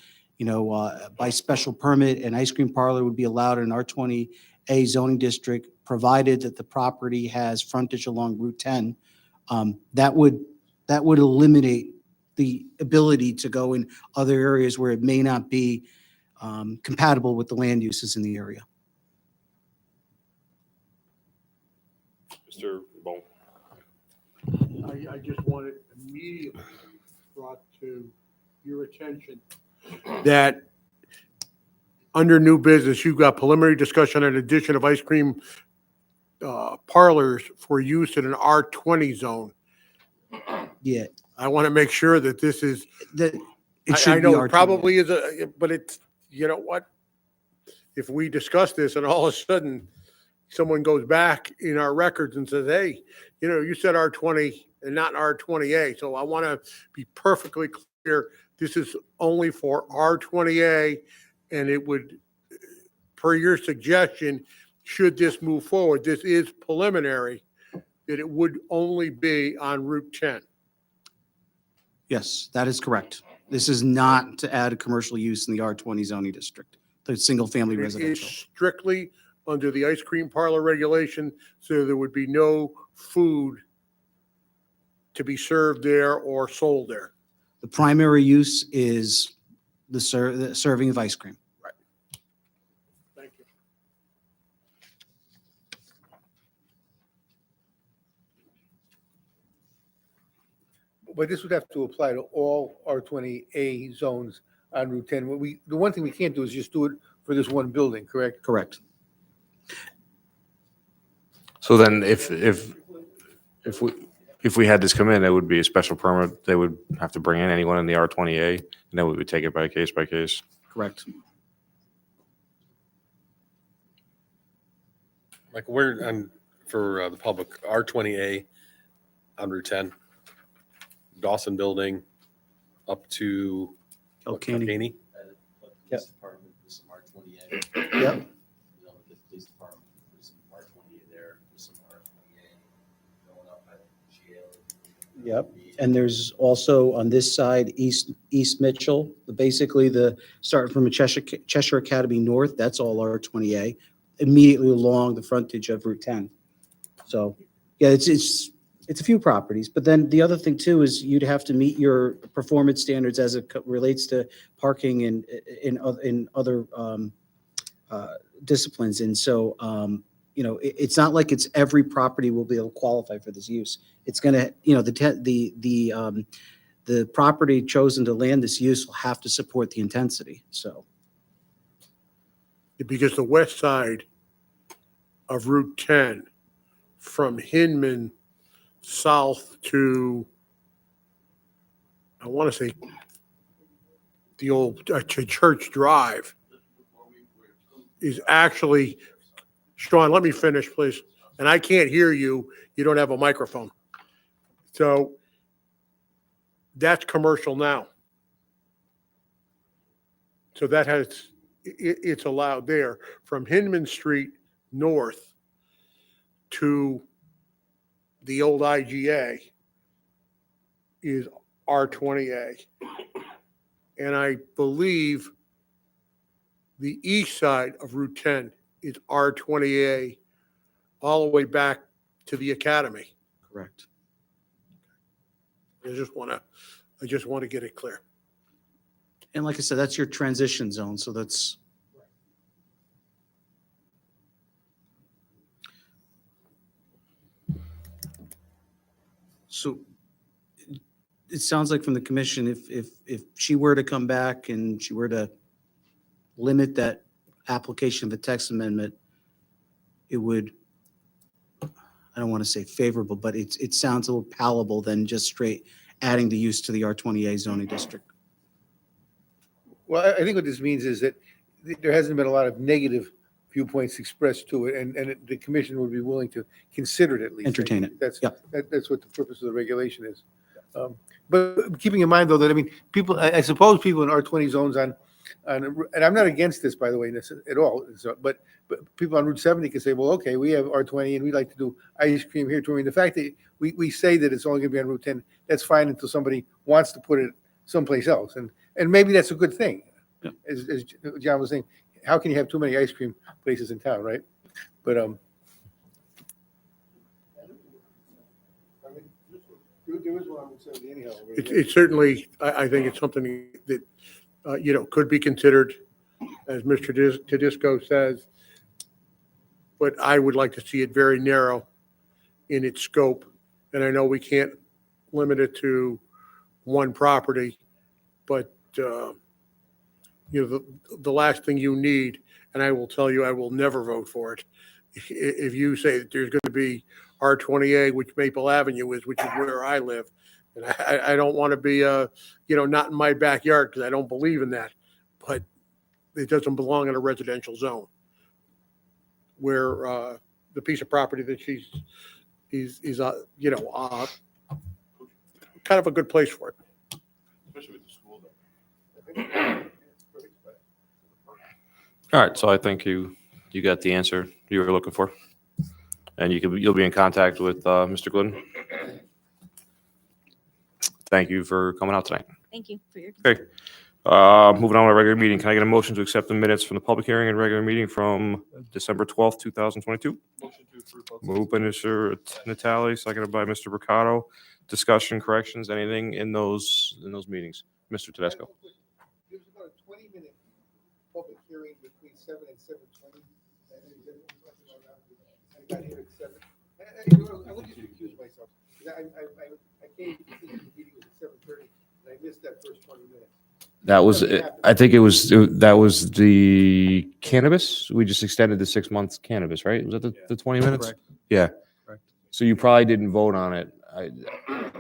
by special permit, an ice cream parlor would be allowed in R20A zoning district, provided that the property has frontage along Route 10, that would eliminate the ability to go in other areas where it may not be compatible with the land uses in the area. Mr. Bowman. I just wanted immediately brought to your attention that under new business, you've got preliminary discussion on addition of ice cream parlors for use in an R20 zone. Yeah. I want to make sure that this is, That it I should be know R20. it probably is but it's, you know what? If we discuss this and all of a sudden someone goes back in our records and says, hey, you said R20 and not R20A. So I want to be perfectly clear. This is only for R20A, and it would, per your suggestion, should this move forward, this is preliminary, that it would only be on Route 10. Yes, that is correct. This is not to add a commercial use in the R20 zoning district, the single-family It is residential. strictly under the ice cream parlor regulation, so there would be no food to be served there or sold there? The primary use is the serving of ice cream. Thank you. But this would have to apply to all R20A zones on Route 10. The one thing we can't do is just do it for this one building, correct? Correct. So then if we had this come in, it would be a special permit. They would have to bring in anyone in the R20A, and then we would take it by case. Correct. Like we're on, for the public, R20A on Route 10, Dawson Building up to what, Kilkenny. Kilkenny? Yep. Yep. Yep. The police department, there's some R20 there, there's some R28 going up by the jail. Yep. And there's also on this side, East Mitchell, basically starting from Cheshire Academy North, that's all R20A, immediately along the frontage of Route 10. So, yeah, it's a few properties. But then the other thing too is you'd have to meet your performance standards as it relates to parking and in other disciplines. And so, it's not like it's every property will be able to qualify for this use. It's going to, the property chosen to land this use will have to support the intensity. So, Because the west side of Route 10 from Hinman south to, I want to say, the old Church Drive is actually, Sean, let me finish, please. And I can't hear you. You don't have a microphone. So that's commercial now. So that has, it's allowed there. From Hinman Street north to the old IGA is R20A. And I believe the east side of Route 10 is R20A all the way back to the academy. correct. I just want to get it clear. And like I said, that's your transition zone. So that's. So it sounds like from the commission, if she were to come back and she were to limit that application of the text amendment, it would, I don't want to say favorable, but it sounds a little palatable than just straight adding the use to the R20A zoning district. Well, I think what this means is that there hasn't been a lot of negative viewpoints expressed to it, and the commission would be willing to consider it at least. Entertain it. That's, Yep. that's what the purpose of the regulation is. But keeping in mind, though, that, I mean, people, I suppose people in R20 zones on, and I'm not against this, by the way, at all, but people on Route 70 can say, well, okay, we have R20 and we like to do ice cream here too. I mean, the fact that we say that it's only going to be on Route 10, that's fine until somebody wants to put it someplace else. And maybe that's a good thing. Yep. As John was saying, how can you have too many ice cream places in town, right? But, there is one on Route 70 anyhow. It's certainly, I think it's something that, could be considered, as Mr. Tedisco says. But I would like to see it very narrow in its scope. And I know we can't limit it to one property, but, the last thing you need, and I will tell you, I will never vote for it. If you say that there's going to be R20A, which Maple Avenue is, which is where I live, and I don't want to be, not in my backyard because I don't believe in that, but it doesn't belong in a residential zone where the piece of property that he's kind of a good place for it. Especially with the school there. All right, so I think you got the answer you were looking for. And you'll be in contact with Mr. Glidden. Thank you for coming out tonight. Thank you for your. Okay. Moving on to our regular meeting. Can I get a motion to accept the minutes from the public hearing and regular meeting from December 12th, 2022? Moved by Mr. Natale, seconded by Mr. Mercado discussion, corrections, anything in those meetings? Mr. Tedesco? There's about a 20-minute public hearing between 7 and 7:20. I got here at 7. I would just recuse myself. I came to the meeting was at 7:30, and I missed that first 20 minutes. That was, I think that was the cannabis. We just extended the 6 months cannabis, right? Was that the 20 minutes? Correct. Yeah. Correct. So you probably didn't vote on it. Is that what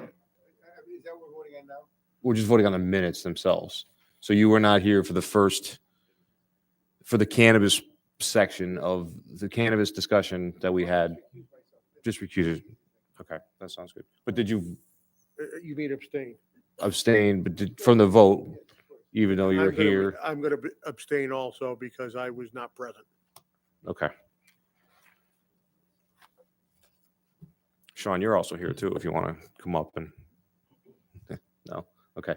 we're voting on now? We're just voting on the minutes themselves. So you were not here for for the cannabis section of the cannabis discussion that we had. Just recused. Okay, that sounds good. But did you You mean abstain? abstain, from the vote, even though you're I'm gonna- here? I'm going to abstain also because I was not present. Okay. Sean, you're also here too, if you want to come up and, no, okay.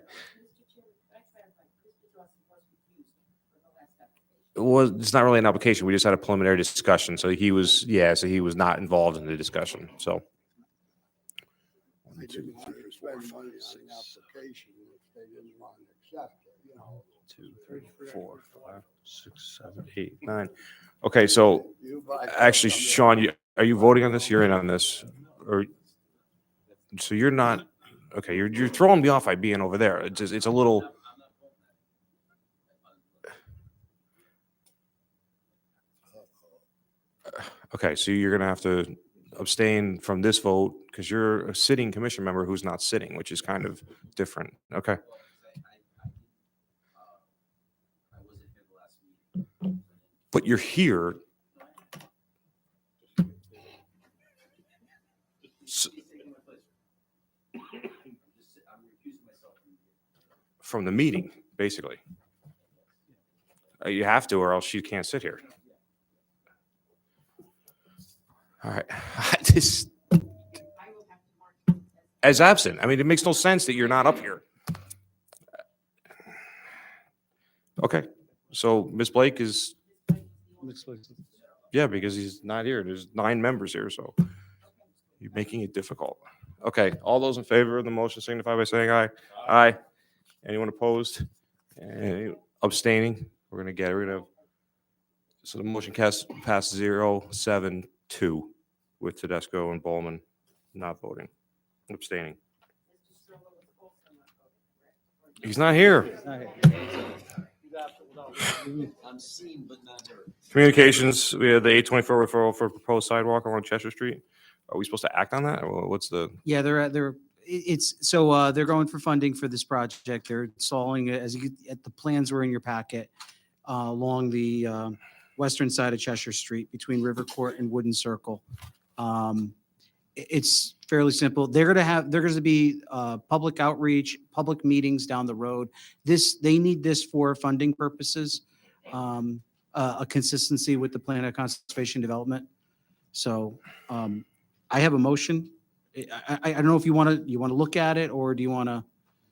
It's not really an application. We just had a preliminary discussion. So he was not involved in the discussion. So. I didn't want to spend money on an application if they didn't want to accept it, you know. 2, 3, 4, 5, 6, 7, 8, 9. Okay, so actually, Sean, are you voting on this? You're in on this, or so you're not? Okay, you're throwing me off by being over there. It's a little. Okay, so you're gonna have to abstain from this vote because you're a sitting commission member who's not sitting, which is kind of different. Okay. But you're here. From the meeting, basically. You have to, or else you can't sit here. All right. This, as absent. I mean, it makes no sense that you're not up here. Okay. So Ms. Blake is, yeah, because he's not here. There's 9 members here, so you're making it difficult. Okay. All those in favor of the motion signify by saying aye. Aye. Anyone opposed? Any abstaining? We're going to get rid of. So the motion passed 0-7-2 with Tedesco and Bowman not voting, abstaining. He's not here. I'm seen but not heard. Communications, we had the 824 referral for proposed sidewalk along Chester Street. Are we supposed to act on that, or what's the? Yeah, they're going for funding for this project. They're installing it the plans were in your packet along the western side of Cheshire Street between River Court and Wooden Circle. It's fairly simple. They're going to be public outreach, public meetings down the road. They need this for funding purposes, a consistency with the plan of conservation development. So I have a motion. I don't know if you want to look at it, or do you want to?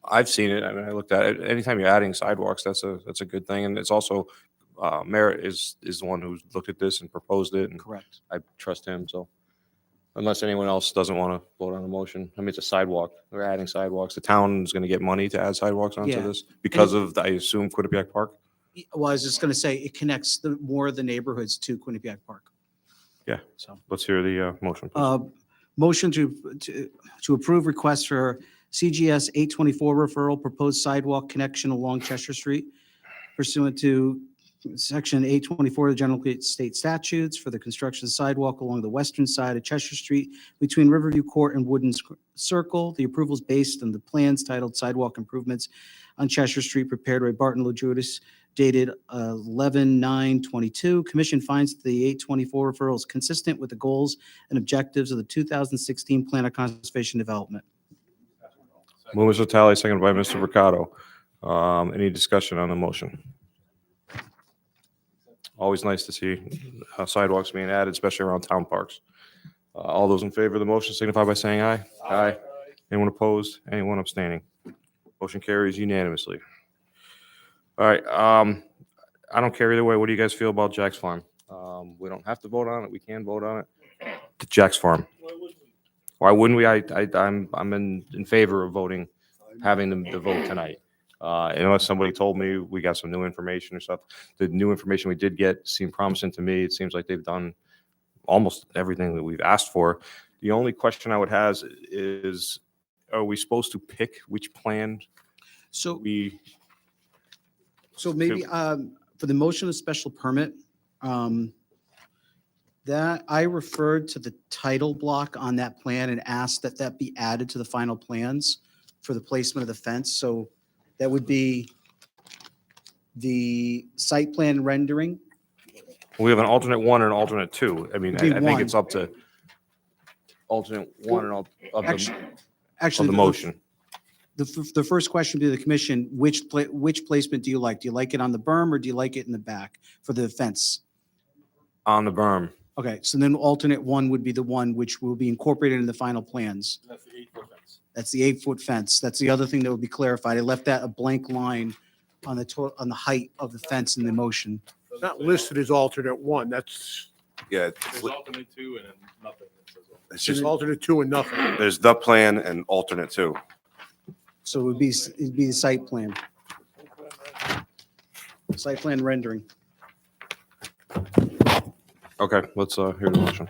I've seen it. I mean, I looked at it. Anytime you're adding sidewalks, that's a good thing. And it's also, Merritt is the one who looked at this and proposed it. And Correct. I trust him. So unless anyone else doesn't want to vote on the motion, I mean, it's a sidewalk. We're adding sidewalks. The town is going to get money to add sidewalks onto Yeah. this because of, I assume, Quinnipiac Park. Well, I was just going to say it connects more of the neighborhoods to Quinnipiac Park. Yeah. So. Let's hear the motion. Please. Motion to approve request for CGS 824 referral proposed sidewalk connection along Chester Street pursuant to Section 824 of the General State Statutes for the construction sidewalk along the western side of Chester Street between Riverview Court and Wooden Circle. The approval is based on the plans titled Sidewalk Improvements on Chester Street prepared by Barton LaJudas dated 11/9/22. Commission finds that the 824 referral is consistent with the goals and objectives of the 2016 Plan of Conservation Development. Move Mr. Talley, seconded by Mr. Mercado. Any discussion on the motion? Always nice to see sidewalks being added, especially around town parks. All those in favor of the motion signify by saying aye. Aye. Anyone opposed? Anyone abstaining? Motion carries unanimously. All right. I don't care either way. What do you guys feel about Jack's Farm? We don't have to vote on it. We can vote on it. The Jack's Farm. Why wouldn't we? I'm in favor of voting, having the vote tonight. Unless somebody told me we got some new information or stuff. The new information we did get seemed promising to me. It seems like they've done almost everything that we've asked for. The only question I would have is, are we supposed to pick which plan So, we? so maybe for the motion of special permit, that I referred to the title block on that plan and asked that that be added to the final plans for the placement of the fence. So that would be the site plan rendering. We have an alternate 1 and an alternate 2. I mean, It'd be I think one. it's up to alternate 1 and of Actually, the motion. The first question to the commission, which placement do you like? Do you like it on the berm or do you like it in the back for the fence? On the berm. Okay, so then alternate 1 would be the one which will be incorporated in the final plans. That's the 8-foot fence. That's the 8-foot fence. That's the other thing that would be clarified. I left that a blank line on on the height of the fence in the motion. It's not listed as alternate 1. That's, Yeah, There's alternate 2 and then nothing. That says alternate. it's it's just, alternate 2 and nothing. there's the plan and alternate 2. So it'd be the site plan. Site plan rendering. Okay, let's hear the motion.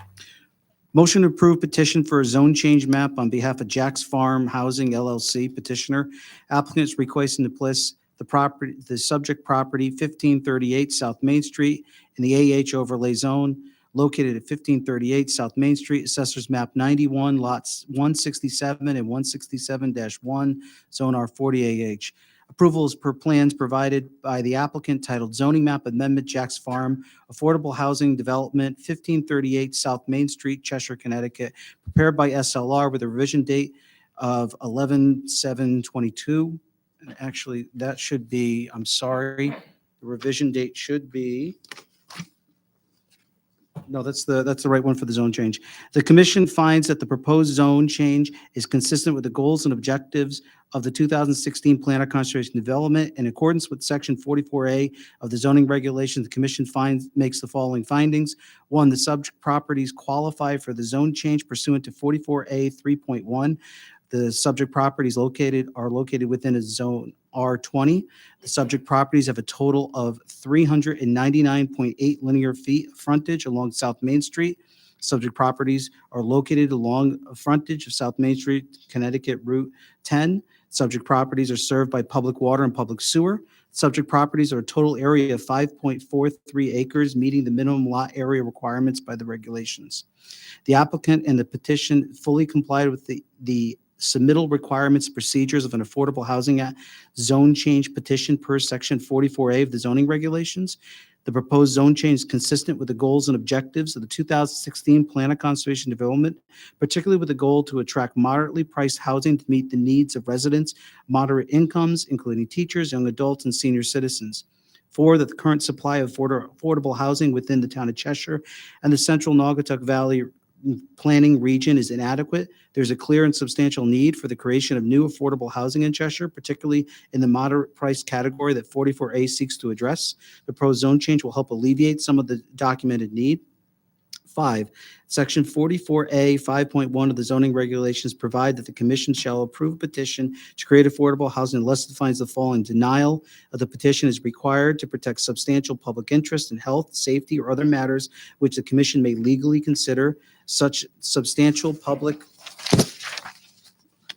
Motion to approve petition for a zone change map on behalf of Jack's Farm Housing LLC petitioner. Applicants requesting to place the subject property 1538 South Main Street in the AH overlay zone located at 1538 South Main Street, Assessors Map 91, lots 167 and 167-1, Zone R40AH. Approval is per plans provided by the applicant titled Zoning Map Amendment, Jack's Farm, Affordable Housing Development, 1538 South Main Street, Cheshire, Connecticut, prepared by SLR with a revision date of 11/7/22. And actually, that should be, I'm sorry, the revision date should be, no, that's the right one for the zone change. The commission finds that the proposed zone change is consistent with the goals and objectives of the 2016 Plan of Conservation Development. In accordance with Section 44A of the zoning regulations, the commission makes the following findings. 1, the subject properties qualify for the zone change pursuant to 44A 3.1. The subject properties are located within a zone R20. The subject properties have a total of 399.8 linear feet of frontage along South Main Street. Subject properties are located along a frontage of South Main Street, Connecticut Route 10. Subject properties are served by public water and public sewer. Subject properties are a total area of 5.43 acres, meeting the minimum lot area requirements by the regulations. The applicant and the petition fully complied with the submittal requirements, procedures of an Affordable Housing Act zone change petition per Section 44A of the zoning regulations. The proposed zone change is consistent with the goals and objectives of the 2016 Plan of Conservation Development, particularly with the goal to attract moderately priced housing to meet the needs of residents, moderate incomes, including teachers, young adults, and senior citizens. 4, that the current supply of affordable housing within the town of Cheshire and the central Naugatuck Valley planning region is inadequate. There's a clear and substantial need for the creation of new affordable housing in Cheshire, particularly in the moderate price category that 44A seeks to address. The proposed zone change will help alleviate some of the documented need. 5, Section 44A 5.1 of the zoning regulations provide that the commission shall approve a petition to create affordable housing unless it finds the following: denial of the petition is required to protect substantial public interest in health, safety, or other matters which the commission may legally consider. Such substantial public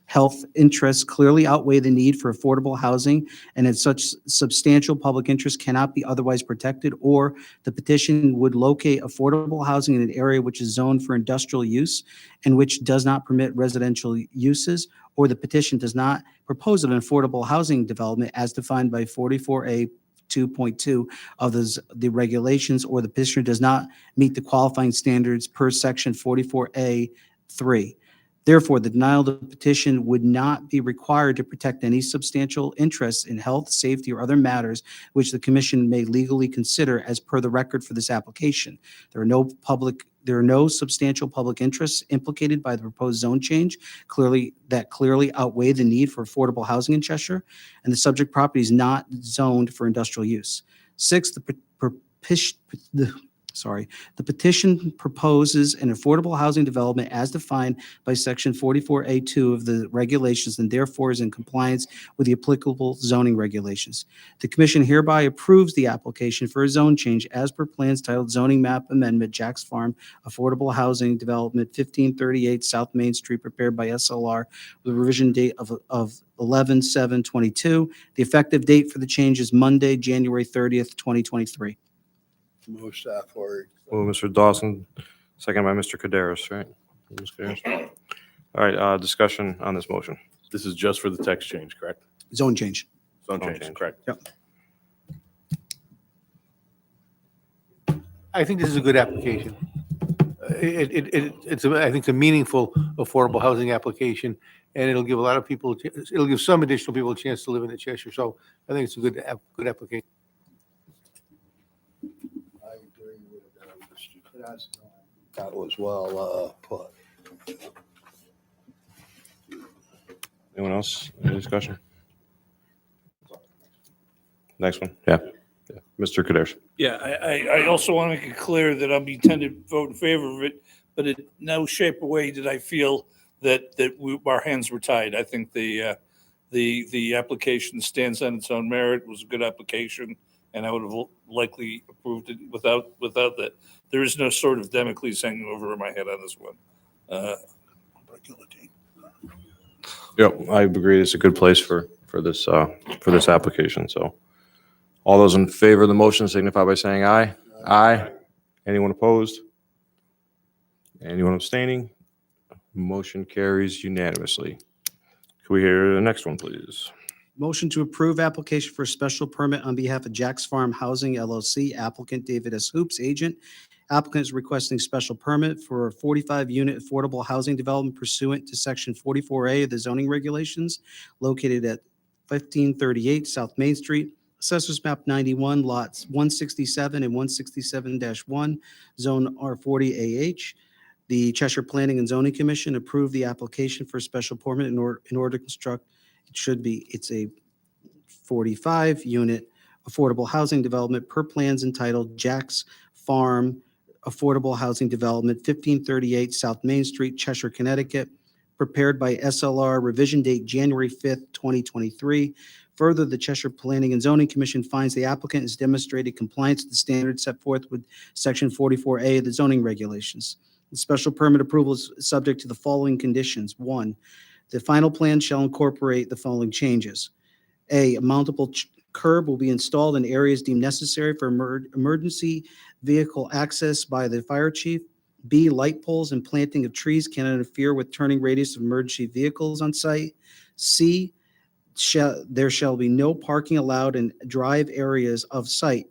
health interests clearly outweigh the need for affordable housing, and as such substantial public interest cannot be otherwise protected, or the petition would locate affordable housing in an area which is zoned for industrial use and which does not permit residential uses, or the petition does not propose an affordable housing development as defined by 44A 2.2 of the regulations, or the petitioner does not meet the qualifying standards per Section 44A 3. Therefore, the denial of the petition would not be required to protect any substantial interests in health, safety, or other matters which the commission may legally consider as per the record for this application. There are no substantial public interests implicated by the proposed zone change clearly outweigh the need for affordable housing in Cheshire, and the subject property is not zoned for industrial use. 6, The petition proposes an affordable housing development as defined by Section 44A2 of the regulations and therefore is in compliance with the applicable zoning regulations. The commission hereby approves the application for a zone change as per plans titled Zoning Map Amendment, Jack's Farm Affordable Housing Development, 1538 South Main Street, prepared by SLR with a revision date of 11/7/22. The effective date for the change is Monday, January 30th, 2023. Move staff forward. Well, Mr. Dawson, second by Mr. Kaderis, right? Ms. Kaderis. All right, discussion on this motion. This is just for the text change, correct? Zone change. Zone Zone change, change. correct. Yep. I think this is a good application. I think it's a meaningful, affordable housing application, and it'll give a lot of people, it'll give some additional people a chance to live in the Cheshire. So I think it's a good application. I agree with Mr. Tedesco. That was well put. Anyone else? Any discussion? Next one, yeah. Mr. Kaderis. Yeah, I also want to make it clear that I'll be tending to vote in favor of it, but in no shape or way did I feel that our hands were tied. I think the application stands on its own merit. It was a good application, and I would have likely approved it without that. There is no sort of Damocles hanging over my head on this one. Yep, I agree. It's a good place for this application, so. All those in favor of the motion signify by saying aye. Aye. Anyone opposed? Anyone abstaining? Motion carries unanimously. Can we hear the next one, please? Motion to approve application for a special permit on behalf of Jack's Farm Housing LLC, applicant David S. Hoops, agent. Applicant is requesting special permit for a 45-unit affordable housing development pursuant to Section 44A of the zoning regulations located at 1538 South Main Street, Assessors Map 91, lots 167 and 167-1, Zone R40AH. The Cheshire Planning and Zoning Commission approved the application for a special permit in order to construct, it's a 45-unit affordable housing development per plans entitled Jack's Farm Affordable Housing Development, 1538 South Main Street, Cheshire, Connecticut, prepared by SLR, revision date January 5th, 2023. Further, the Cheshire Planning and Zoning Commission finds the applicant has demonstrated compliance with the standards set forth with Section 44A of the zoning regulations. The special permit approval is subject to the following conditions. One, the final plan shall incorporate the following changes. A mountable curb will be installed in areas deemed necessary for emergency vehicle access by the fire chief. B, light poles and planting of trees cannot interfere with turning radius of emergency vehicles on site. C, there shall be no parking allowed in drive areas of site,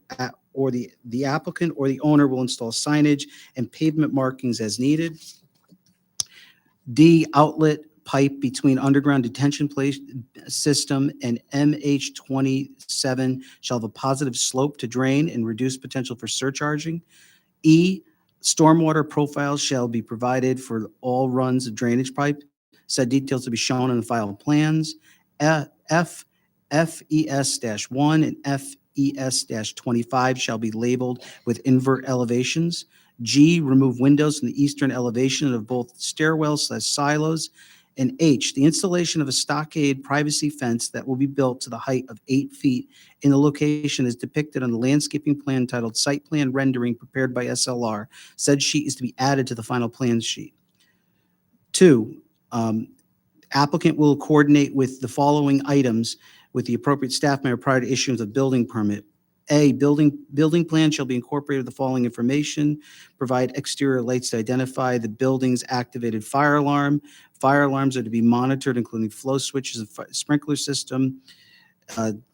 or the applicant or the owner will install signage and pavement markings as needed. D, outlet pipe between underground detention place system and MH27 shall have a positive slope to drain and reduce potential for surcharging. E, stormwater profiles shall be provided for all runs of drainage pipe. Said details to be shown on the file plans. F, FES-1 and FES-25 shall be labeled with invert elevations. G, remove windows in the eastern elevation of both stairwells/silos. And H, the installation of a stockade privacy fence that will be built to the height of 8 feet in the location as depicted on the landscaping plan titled Site Plan Rendering prepared by SLR. Said sheet is to be added to the final plan sheet. 2, applicant will coordinate with the following items with the appropriate staff member prior to issuance of building permit. A, building plan shall be incorporated with the following information. Provide exterior lights to identify the building's activated fire alarm. Fire alarms are to be monitored, including flow switches and sprinkler system.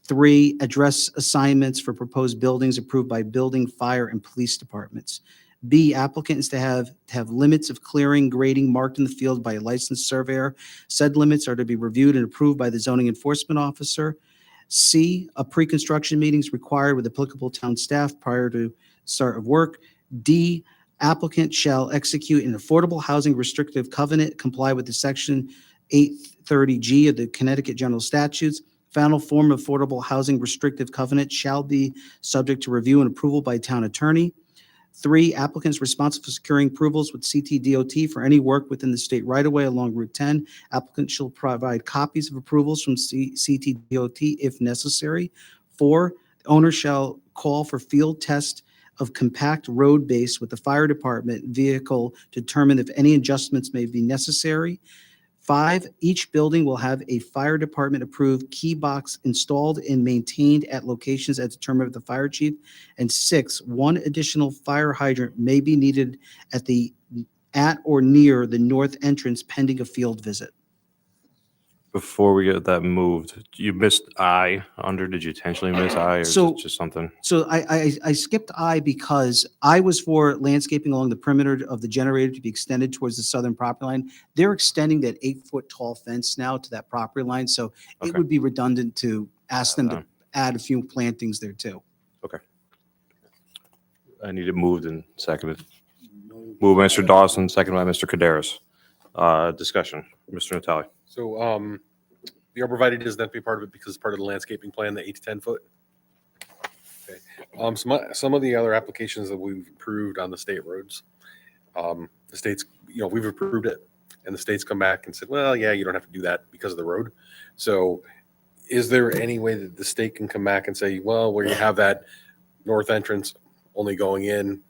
3, address assignments for proposed buildings approved by building, fire, and police departments. B, applicant is to have limits of clearing, grading marked in the field by a licensed surveyor. Said limits are to be reviewed and approved by the zoning enforcement officer. C, a pre-construction meeting is required with applicable town staff prior to start of work. D, applicant shall execute an affordable housing restrictive covenant, comply with the section 830G of the Connecticut General Statutes. Final form of affordable housing restrictive covenant shall be subject to review and approval by town attorney. 3, applicants responsible for securing approvals with CTDOT for any work within the state right-of-way along Route 10. Applicant shall provide copies of approvals from CTDOT if necessary. 4, owner shall call for field test of compact road base with the fire department vehicle to determine if any adjustments may be necessary. 5, each building will have a fire department approved key box installed and maintained at locations as determined by the fire chief. And 6, 1 additional fire hydrant may be needed at or near the north entrance pending a field visit. Before we get that moved, you missed I under, did you intentionally miss I or is So- it just something? So I skipped I because I was for landscaping along the perimeter of the generator to be extended towards the southern property line. They're extending that 8-foot tall fence now to that property line, so it Okay. would be redundant to ask them to Done. add a few plantings there too. Okay. I need it moved and seconded. Moved by Mr. Dawson, seconded by Mr. Kaderis. Discussion, Mr. Natale. So the arborvitae doesn't have to be part of it because it's part of the landscaping plan, the 8 to 10 foot. Okay. Some of the other applications that we've approved on the state roads, the states, we've approved it, and the states come back and said, well, yeah, you don't have to do that because of the road. So is there any way that the state can come back and say, well, where you have that north entrance only going in,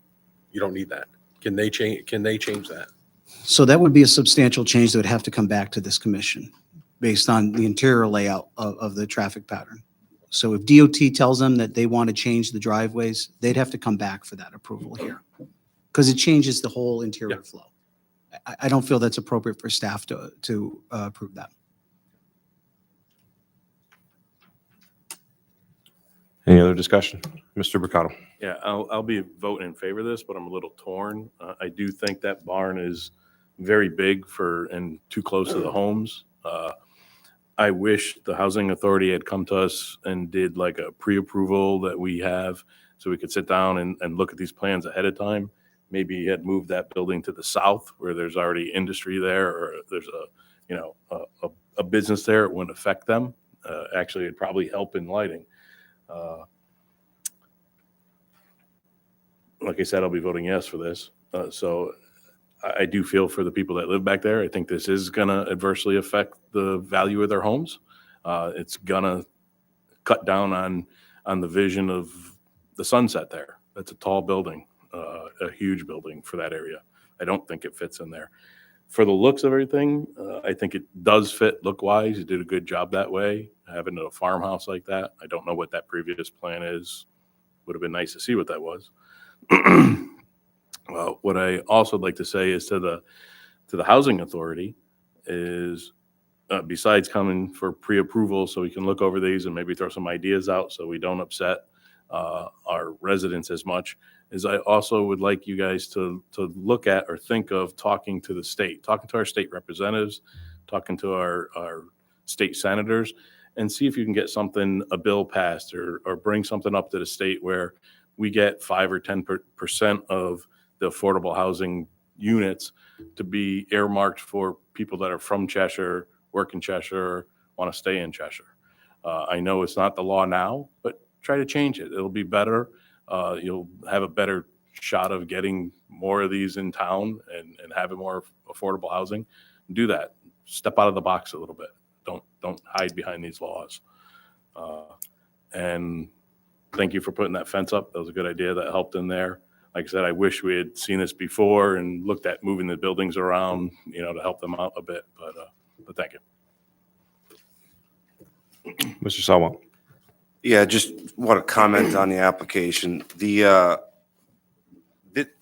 you don't need that? Can they change that? So that would be a substantial change that would have to come back to this commission based on the interior layout of the traffic pattern. So if DOT tells them that they want to change the driveways, they'd have to come back for that approval here because it changes the whole interior flow. I don't feel that's appropriate for staff to approve that. Any other discussion? Mr. Bricato. Yeah, I'll be voting in favor of this, but I'm a little torn. I do think that barn is very big and too close to the homes. I wish the housing authority had come to us and did like a pre-approval that we have so we could sit down and look at these plans ahead of time. Maybe had moved that building to the south where there's already industry there, or there's a business there. It wouldn't affect them. Actually, it'd probably help in lighting. Like I said, I'll be voting yes for this. So I do feel for the people that live back there. I think this is going to adversely affect the value of their homes. It's going to cut down on the vision of the sunset there. That's a tall building, a huge building for that area. I don't think it fits in there. For the looks of everything, I think it does fit look-wise. You did a good job that way, having a farmhouse like that. I don't know what that previous plan is. Would have been nice to see what that was. What I also like to say is to the housing authority is besides coming for pre-approval so we can look over these and maybe throw some ideas out so we don't upset our residents as much, is I also would like you guys to look at or think of talking to the state, talking to our state representatives, talking to our state senators, and see if you can get a bill passed or bring something up to the state where we get 5 or 10% of the affordable housing units to be earmarked for people that are from Cheshire, work in Cheshire, want to stay in Cheshire. I know it's not the law now, but try to change it. It'll be better. You'll have a better shot of getting more of these in town and having more affordable housing. Do that. Step out of the box a little bit. Don't hide behind these laws. And thank you for putting that fence up. That was a good idea. That helped in there. Like I said, I wish we had seen this before and looked at moving the buildings around, to help them out a bit. But thank you. Mr. Salwa. Yeah, just want to comment on the application.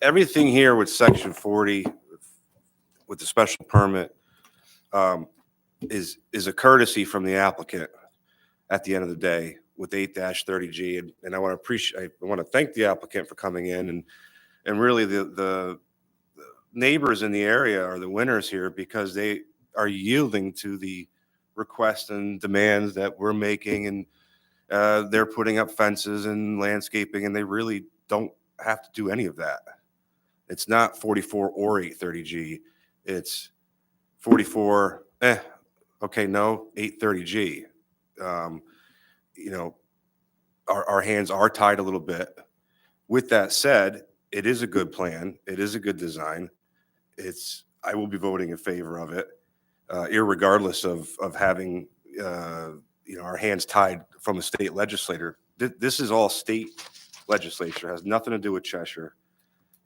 Everything here with section 40, with the special permit, is a courtesy from the applicant at the end of the day with 8-30G. And I want to thank the applicant for coming in and really the neighbors in the area are the winners here because they are yielding to the requests and demands that we're making, and they're putting up fences and landscaping, and they really don't have to do any of that. It's not 44 or 830G. It's 44, okay, no, 830G. Our hands are tied a little bit. With that said, It is a good plan. It is a good design. I will be voting in favor of it, irregardless of having, our hands tied from a state legislator. This is all state legislature, has nothing to do with Cheshire.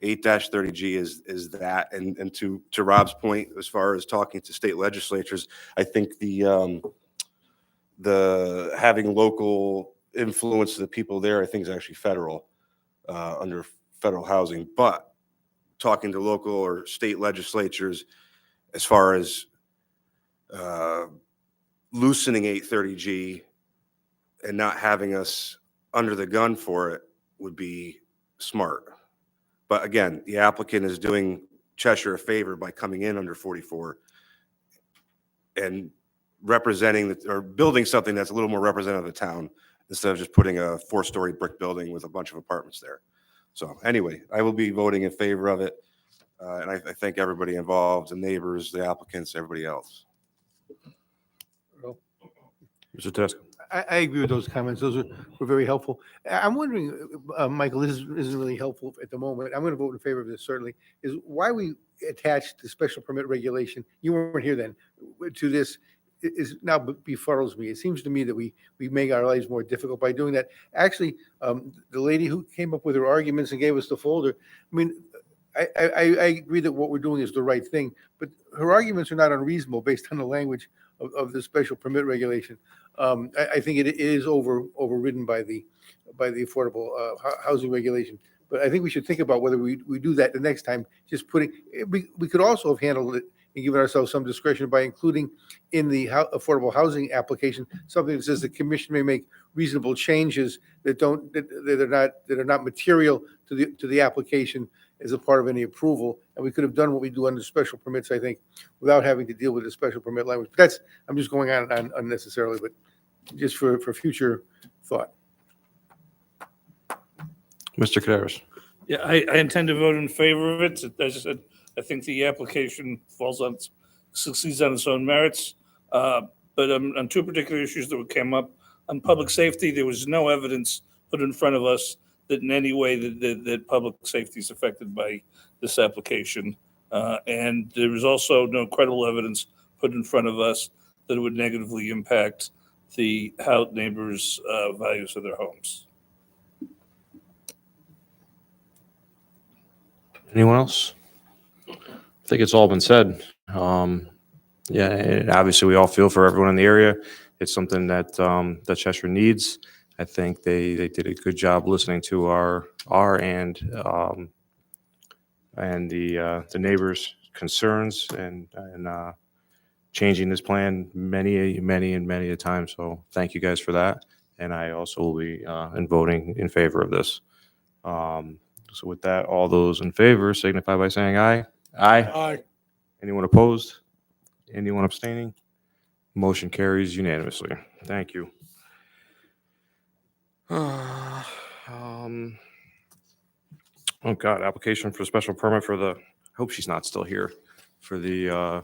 8-30G is that. And to Rob's point, as far as talking to state legislatures, I think the having local influence to the people there, I think is actually federal, under federal housing. But talking to local or state legislatures, as far as loosening 830G and not having us under the gun for it would be smart. But again, the applicant is doing Cheshire a favor by coming in under 44 and representing or building something that's a little more representative of the town instead of just putting a 4-story brick building with a bunch of apartments there. So anyway, I will be voting in favor of it. And I thank everybody involved, the neighbors, the applicants, everybody else. Mr. Tedesco. I agree with those comments. Those were very helpful. I'm wondering, Michael, this isn't really helpful at the moment. I'm going to vote in favor of this certainly, is why we attached the special permit regulation, you weren't here then, to this is now befuddles me. It seems to me that we make our lives more difficult by doing that. Actually, the lady who came up with her arguments and gave us the folder, I mean, I agree that what we're doing is the right thing, but her arguments are not unreasonable based on the language of the special permit regulation. I think it is overridden by the affordable housing regulation. But I think we should think about whether we do that the next time. Just we could also have handled it and given ourselves some discretion by including in the affordable housing application something that says the commission may make reasonable changes that are not material to the application as a part of any approval. And we could have done what we do under special permits, I think, without having to deal with the special permit language. But I'm just going on unnecessarily, but just for future thought. Mr. Caderas. Yeah, I intend to vote in favor of it. As I said, I think the application succeeds on its own merits. But on two particular issues that came up, on public safety, there was no evidence put in front of us that in any way that public safety is affected by this application. And there was also no credible evidence put in front of us that it would negatively impact the neighbors' values of their homes. Anyone else? I think it's all been said. Yeah, and obviously we all feel for everyone in the area. It's something that that Cheshire needs. I think they did a good job listening to our and the neighbors' concerns and changing this plan many a time. So thank you guys for that. And I also will be in voting in favor of this. So with that, all those in favor signify by saying aye. Aye. Aye. Anyone opposed? Anyone abstaining? Motion carries unanimously. Thank you. Oh God, application for special permit for I hope she's not still here, for the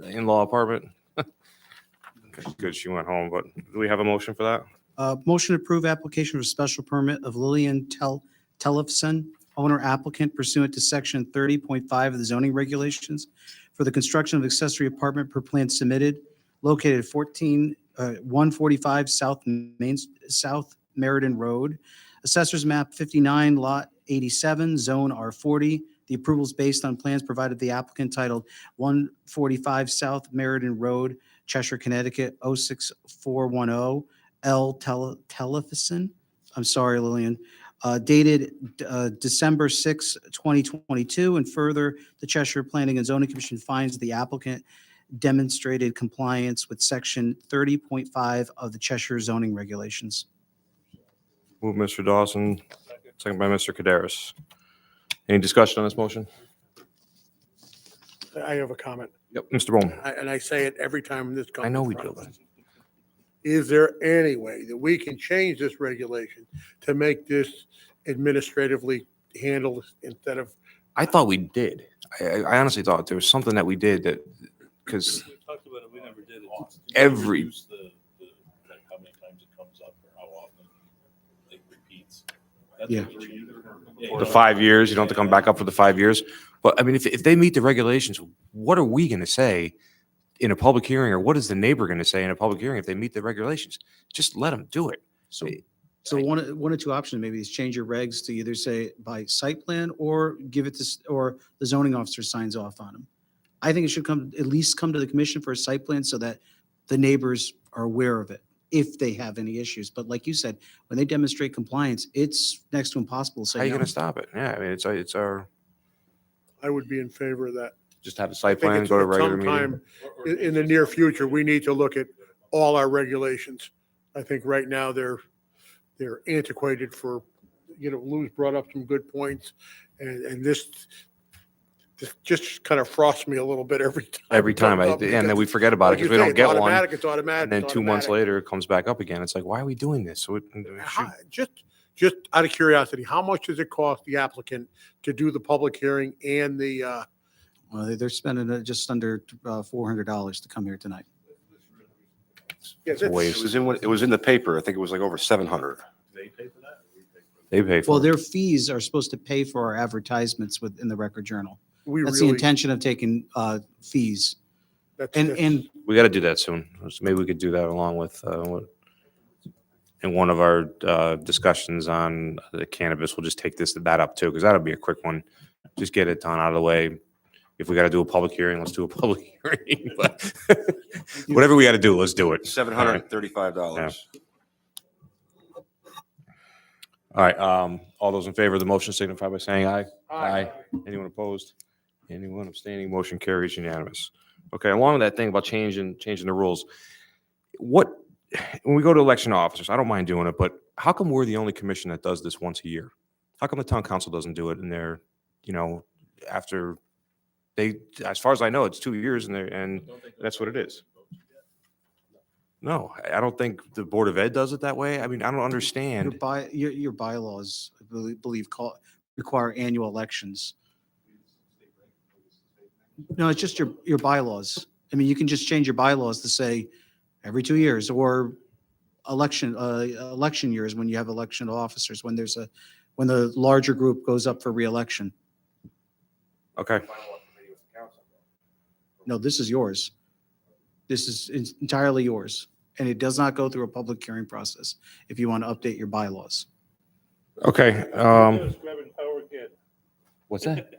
in-law apartment. Okay, good, she went home, but do we have a motion for that? Motion to approve application for special permit of Lillian Tellefson, owner applicant pursuant to section 30.5 of the zoning regulations for the construction of accessory apartment per plan submitted located at 145 South Meriden Road, Assessors Map 59, Lot 87, Zone R40. The approval is based on plans provided the applicant titled 145 South Meriden Road, Cheshire, Connecticut 06410, L. Tellefson. I'm sorry, Lillian. Dated December 6, 2022, and further, the Cheshire Planning and Zoning Commission finds the applicant demonstrated compliance with section 30.5 of the Cheshire zoning regulations. Move Mr. Dawson, second by Mr. Caderas. Any discussion on this motion? I have a comment. Yep, Mr. Bowman. And I say it every time this comes. I know in we front do. of us. Is there any way that we can change this regulation to make this administratively handled instead of? I thought we did. I honestly thought there was something that we did that, because We talked about it, we never did it. every, How many times it comes up or how often it repeats. Yeah. The 5 years, you don't have to come back up for the 5 years. But I mean, if they meet the regulations, what are we going to say in a public hearing, or what is the neighbor going to say in a public hearing if they meet the regulations? Just let them do it. So one or two options maybe is change your regs to either say by site plan or give it to, or the zoning officer signs off on them. I think it should at least come to the commission for a site plan so that the neighbors are aware of it if they have any issues. But like you said, when they demonstrate compliance, it's next to impossible to say How are you no. going to stop it? Yeah, I mean, it's our, I would be in favor of that. just have a I site think plan, it's go to at regular some meeting. time in the near future, we need to look at all our regulations. I think right now they're antiquated for, Lou's brought up some good points, and this just kind of frosts me a little bit every time. Every it comes time, up and then because, we forget about it like because you we say, don't it's get one. automatic, it's automatic, And then it's 2 months automatic. later, it comes back up again. It's like, why are we doing this? So Just out of curiosity, how much does it cost the applicant to do the public hearing and the, Well, they're spending just under $400 to come here tonight. It's a waste. It was in the paper. I think it was like over 700. They pay for Well, it. their fees are supposed to pay for our advertisements within the Record Journal. we That's the really? intention of taking fees. that's- And, that's- and We got to do that soon. So maybe we could do that along with, in one of our discussions on the cannabis, we'll just take that up too, because that'll be a quick one. Just get it done out of the way. If we got to do a public hearing, let's do a public hearing. But whatever we got to do, let's do it. $735. All right, all those in favor of the motion signify by saying aye. Aye. Anyone opposed? Anyone abstaining? Motion carries unanimous. Okay, along with that thing about changing the rules, when we go to election officers, I don't mind doing it, but how come we're the only commission that does this once a year? How come the town council doesn't do it and they're, after as far as I know, it's 2 years and that's what it is. No, I don't think the Board of Ed does it that way. I mean, I don't understand. your bylaws, I believe, require annual elections. No, it's just your bylaws. I mean, you can just change your bylaws to say every 2 years or election years when you have election officers, when the larger group goes up for reelection. Okay. No, this is yours. This is entirely yours. And it does not go through a public hearing process if you want to update your bylaws. Okay. What's that?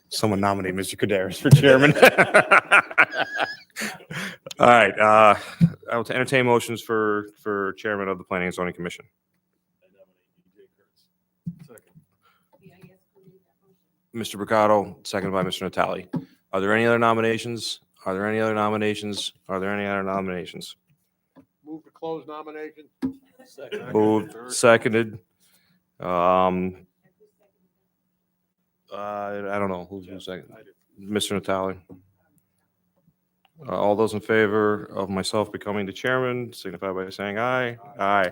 Someone nominate Mr. Kaderis for chairman. All right. I will entertain motions for chairman of the Planning and Zoning Commission. Mr. Bricado, seconded by Mr. Natale. Are there any other nominations? Are there any other nominations? Are there any other nominations? Move to close nomination. Moved, seconded. I don't know who's second. Mr. Natale. All those in favor of myself becoming the chairman, signify by saying aye. Aye.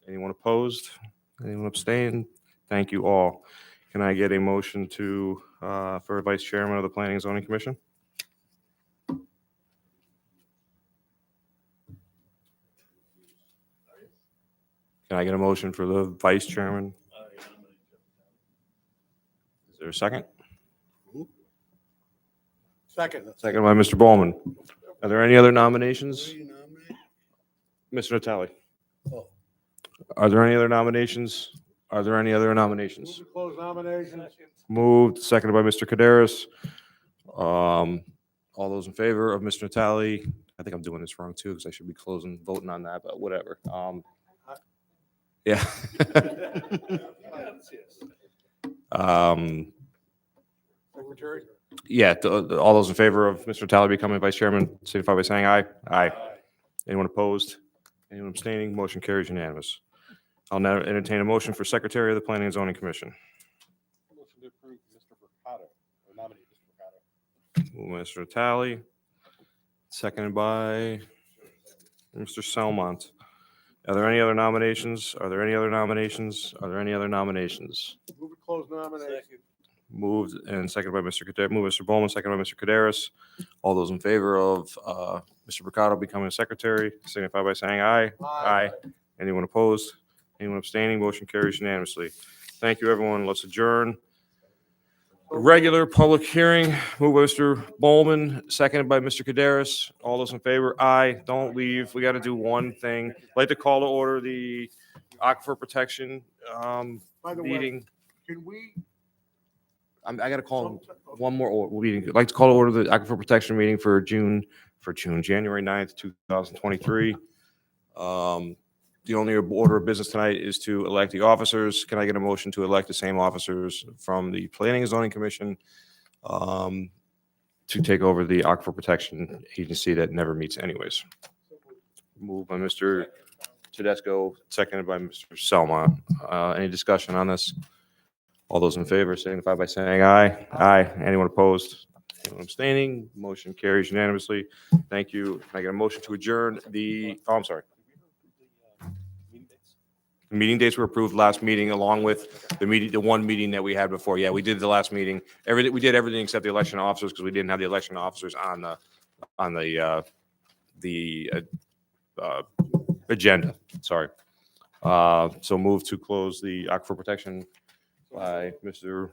Anyone opposed? Anyone abstain? Thank you all. Can I get a motion for a vice chairman of the Planning and Zoning Commission? Can I get a motion for the vice chairman? Is there a second? Second. Second by Mr. Bowman. Are there any other nominations? Mr. Natale. Are there any other nominations? Are there any other nominations? Move to close nomination. Moved, seconded by Mr. Kaderis. All those in favor of Mr. Natale? I think I'm doing this wrong too, because I should be voting on that, but whatever. Yeah. Secretary. Yeah, all those in favor of Mr. Natale becoming vice chairman, signify by saying aye. Aye. Anyone opposed? Anyone abstaining? Motion carries unanimous. I'll now entertain a motion for secretary of the Planning and Zoning Commission. Motion to approve Mr. Bricado, or nominate Mr. Bricado. Mr. Natale, seconded by Mr. Selmont. Are there any other nominations? Are there any other nominations? Are there any other nominations? Move to close nomination. Moved and seconded by Mr. Kaderis. Move Mr. Bowman, seconded by Mr. Kaderis. All those in favor of Mr. Mr. Mercado becoming secretary, signify by saying aye. Aye. Anyone opposed? Anyone abstaining? Motion carries unanimously. Thank you, everyone. Let's adjourn. Regular public hearing, moved by Mr. Bowman, seconded by Mr. Kaderis. All those in favor? Aye. Don't leave. We got to do one thing. I'd like to call to order the Aquifer Protection By the way, meeting. can we, I got to call one more meeting. I'd like to call to order the Aquifer Protection meeting for January 9th, 2023. The only order of business tonight is to elect the officers. Can I get a motion to elect the same officers from the Planning and Zoning Commission to take over the Aquifer Protection Agency that never meets anyways? Moved by Mr. Tedesco, seconded by Mr. Selma. Any discussion on this? All those in favor signify by saying aye. Aye. Anyone opposed? Anyone abstaining? Motion carries unanimously. Thank you. Can I get a motion to adjourn I'm sorry. The meeting dates were approved last meeting along with the one meeting that we had before. Yeah, we did the last meeting. We did everything except the election of officers because we didn't have the election of officers on the agenda. Sorry. So move to close the Aquifer Protection by Mr.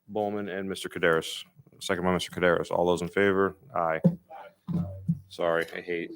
Bowman and Mr. Kaderis. Second by Mr. Kaderis. All those in favor? Aye. Sorry, I hate.